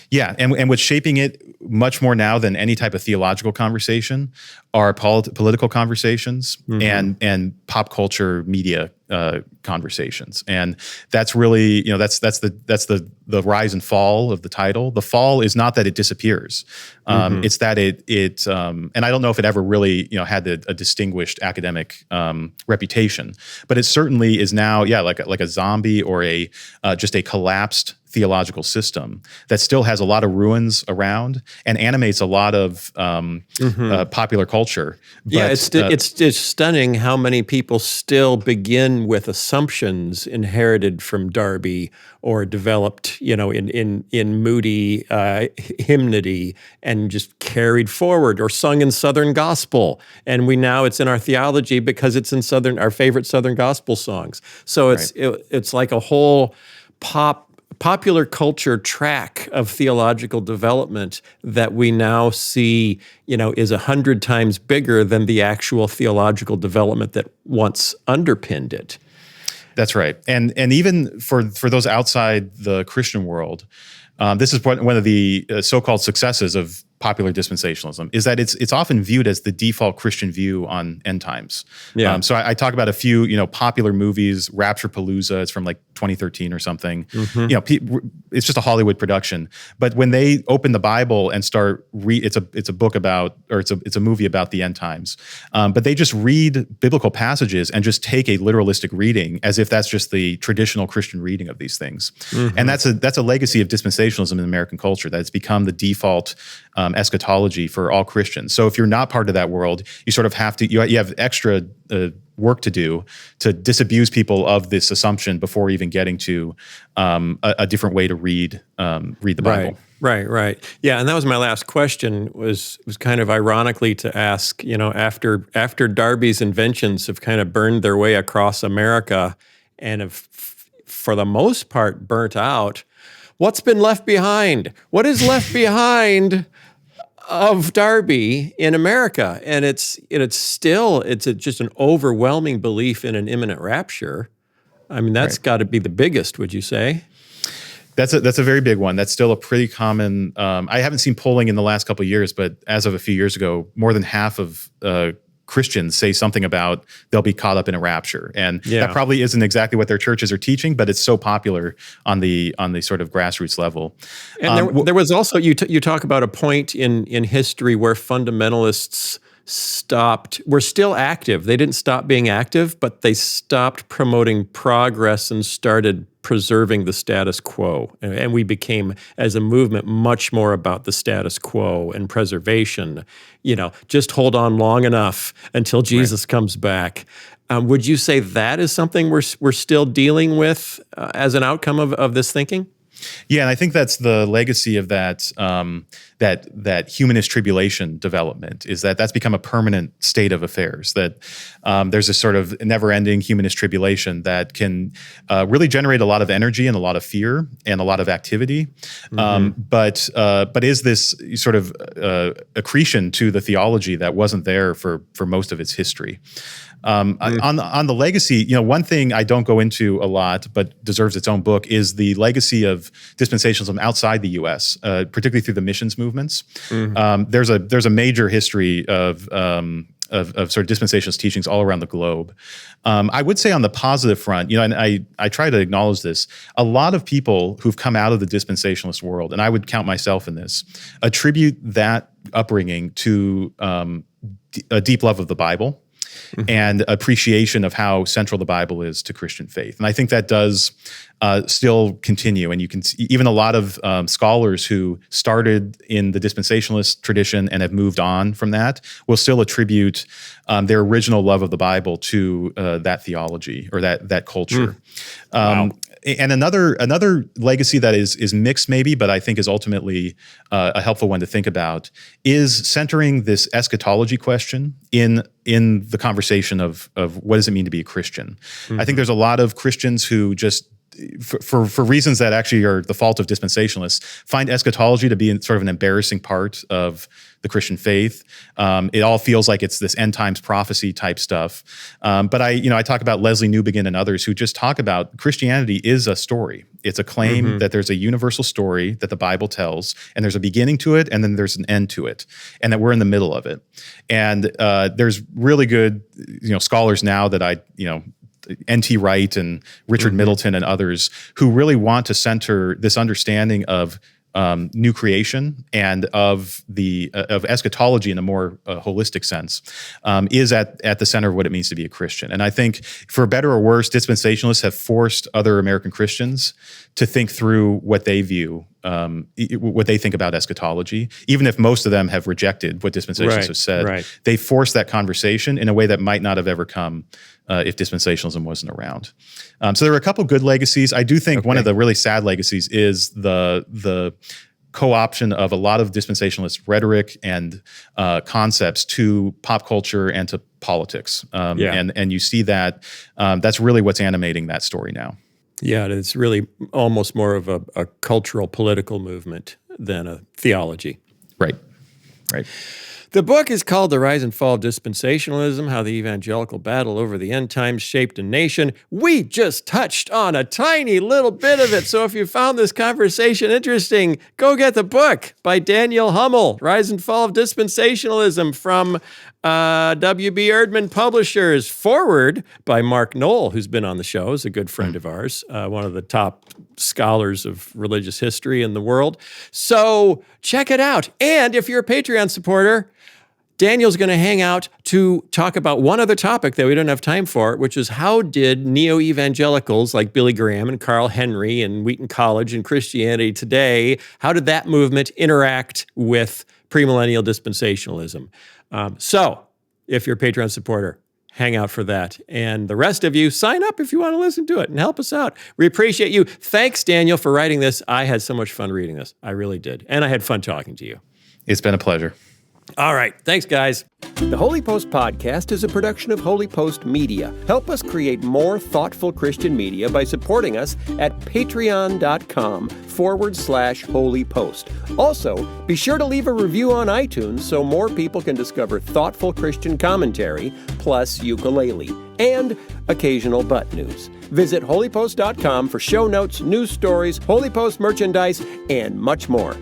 Yeah, and what's shaping it much more now than any type of theological conversation are political conversations and pop culture media conversations, and that's really that's the rise and fall of the title. The fall is not that it disappears; it's that it and I don't know if it ever really had a distinguished academic reputation, but it certainly is now like a zombie or just a collapsed theological system that still has a lot of ruins around and animates a lot of popular culture. But, it's stunning how many people still begin with assumptions inherited from Darby or developed, in moody hymnody and just carried forward or sung in Southern gospel. And it's in our theology because it's in our favorite Southern gospel songs. So it's like a whole popular culture track of theological development that we now see, is 100 times bigger than the actual theological development that once underpinned it. That's right. And even for those outside the Christian world, this is one of the so-called successes of popular dispensationalism, is that it's often viewed as the default Christian view on end times. Yeah. So I talk about a few popular movies. Rapture Palooza, it's from like 2013 or something. It's just a Hollywood production. But when they open the Bible and start it's a book about, or it's a movie about the end times. But they just read biblical passages and just take a literalistic reading as if that's just the traditional Christian reading of these things. And that's a legacy of dispensationalism in American culture, that it's become the default eschatology for all Christians. So if you're not part of that world, you sort of have to, you have extra work to do to disabuse people of this assumption before even getting to a different way to read the Bible. Right. Yeah, and that was my last question, was kind of ironically to ask, after Darby's inventions have kind of burned their way across America and have, for the most part, burnt out, what's been left behind? What is left behind of Darby in America? And it's just an overwhelming belief in an imminent rapture. I mean, that's got to be the biggest, would you say? That's a very big one. That's still a pretty common. I haven't seen polling in the last couple of years, but as of a few years ago, more than half of Christians say something about they'll be caught up in a rapture, and that probably isn't exactly what their churches are teaching, but it's so popular on the sort of grassroots level. And there was also you talk about a point in history where fundamentalists were still active. They didn't stop being active, but they stopped promoting progress and started preserving the status quo. And we became, as a movement, much more about the status quo and preservation. Just hold on long enough until Jesus comes back. Would you say that is something we're still dealing with as an outcome of this thinking? Yeah, and I think that's the legacy of that humanist tribulation development, is that's become a permanent state of affairs, that there's this sort of never-ending humanist tribulation that can really generate a lot of energy and a lot of fear and a lot of activity, but is this sort of accretion to the theology that wasn't there for most of its history. On the legacy, one thing I don't go into a lot, but deserves its own book, is the legacy of dispensationalism outside the U.S., particularly through the missions movements. There's a major history of of sort of dispensationalist teachings all around the globe. I would say on the positive front, and I try to acknowledge this, a lot of people who've come out of the dispensationalist world, and I would count myself in this, attribute that upbringing to a deep love of the Bible and appreciation of how central the Bible is to Christian faith. And I think that does still continue. And you can see even a lot of scholars who started in the dispensationalist tradition and have moved on from that will still attribute their original love of the Bible to that theology or that culture. Wow. And another legacy that is mixed maybe, but I think is ultimately a helpful one to think about is centering this eschatology question in the conversation of what does it mean to be a Christian. I think there's a lot of Christians who just for reasons that actually are the fault of dispensationalists, find eschatology to be sort of an embarrassing part of the Christian faith. It all feels like it's this end times prophecy type stuff. But I talk about Leslie Newbegin and others who just talk about Christianity is a story. It's a claim that there's a universal story that the Bible tells, and there's a beginning to it, and then there's an end to it, and that we're in the middle of it. And there's really good, scholars now that N.T. Wright and Richard Middleton and others who really want to center this understanding of new creation and of eschatology in a more holistic sense is at the center of what it means to be a Christian. And I think, for better or worse, dispensationalists have forced other American Christians to think through what they view, what they think about eschatology. Even if most of them have rejected what dispensationalists have said, they force that conversation in a way that might not have ever come if dispensationalism wasn't around. So there are a couple good legacies. I do think one of the really sad legacies is the co-option of a lot of dispensationalist rhetoric and concepts to pop culture and to politics. And you see that that's really what's animating that story now. Yeah, it's really almost more of a cultural political movement than a theology. Right. The book is called The Rise and Fall of Dispensationalism, How the Evangelical Battle Over the End Times Shaped a Nation. We just touched on a tiny little bit of it, so if you found this conversation interesting, go get the book by Daniel Hummel, Rise and Fall of Dispensationalism from W.B. Erdman Publishers. Forward by Mark Knoll, who's been on the show, is a good friend of ours, one of the top scholars of religious history in the world. So check it out. And if you're a Patreon supporter, Daniel's going to hang out to talk about one other topic that we don't have time for, which is how did neo-evangelicals like Billy Graham and Carl Henry and Wheaton College and Christianity Today, how did that movement interact with premillennial dispensationalism? So if you're a Patreon supporter, hang out for that. And the rest of you, sign up if you want to listen to it and help us out. We appreciate you. Thanks, Daniel, for writing this. I had so much fun reading this. I really did. And I had fun talking to you. It's been a pleasure. All right. Thanks, guys. The Holy Post Podcast is a production of Holy Post Media. Help us create more thoughtful Christian media by supporting us at patreon.com/Holy Post. Also, be sure to leave a review on iTunes so more people can discover thoughtful Christian commentary, plus ukulele, and occasional butt news. Visit holypost.com for show notes, news stories, Holy Post merchandise, and much more.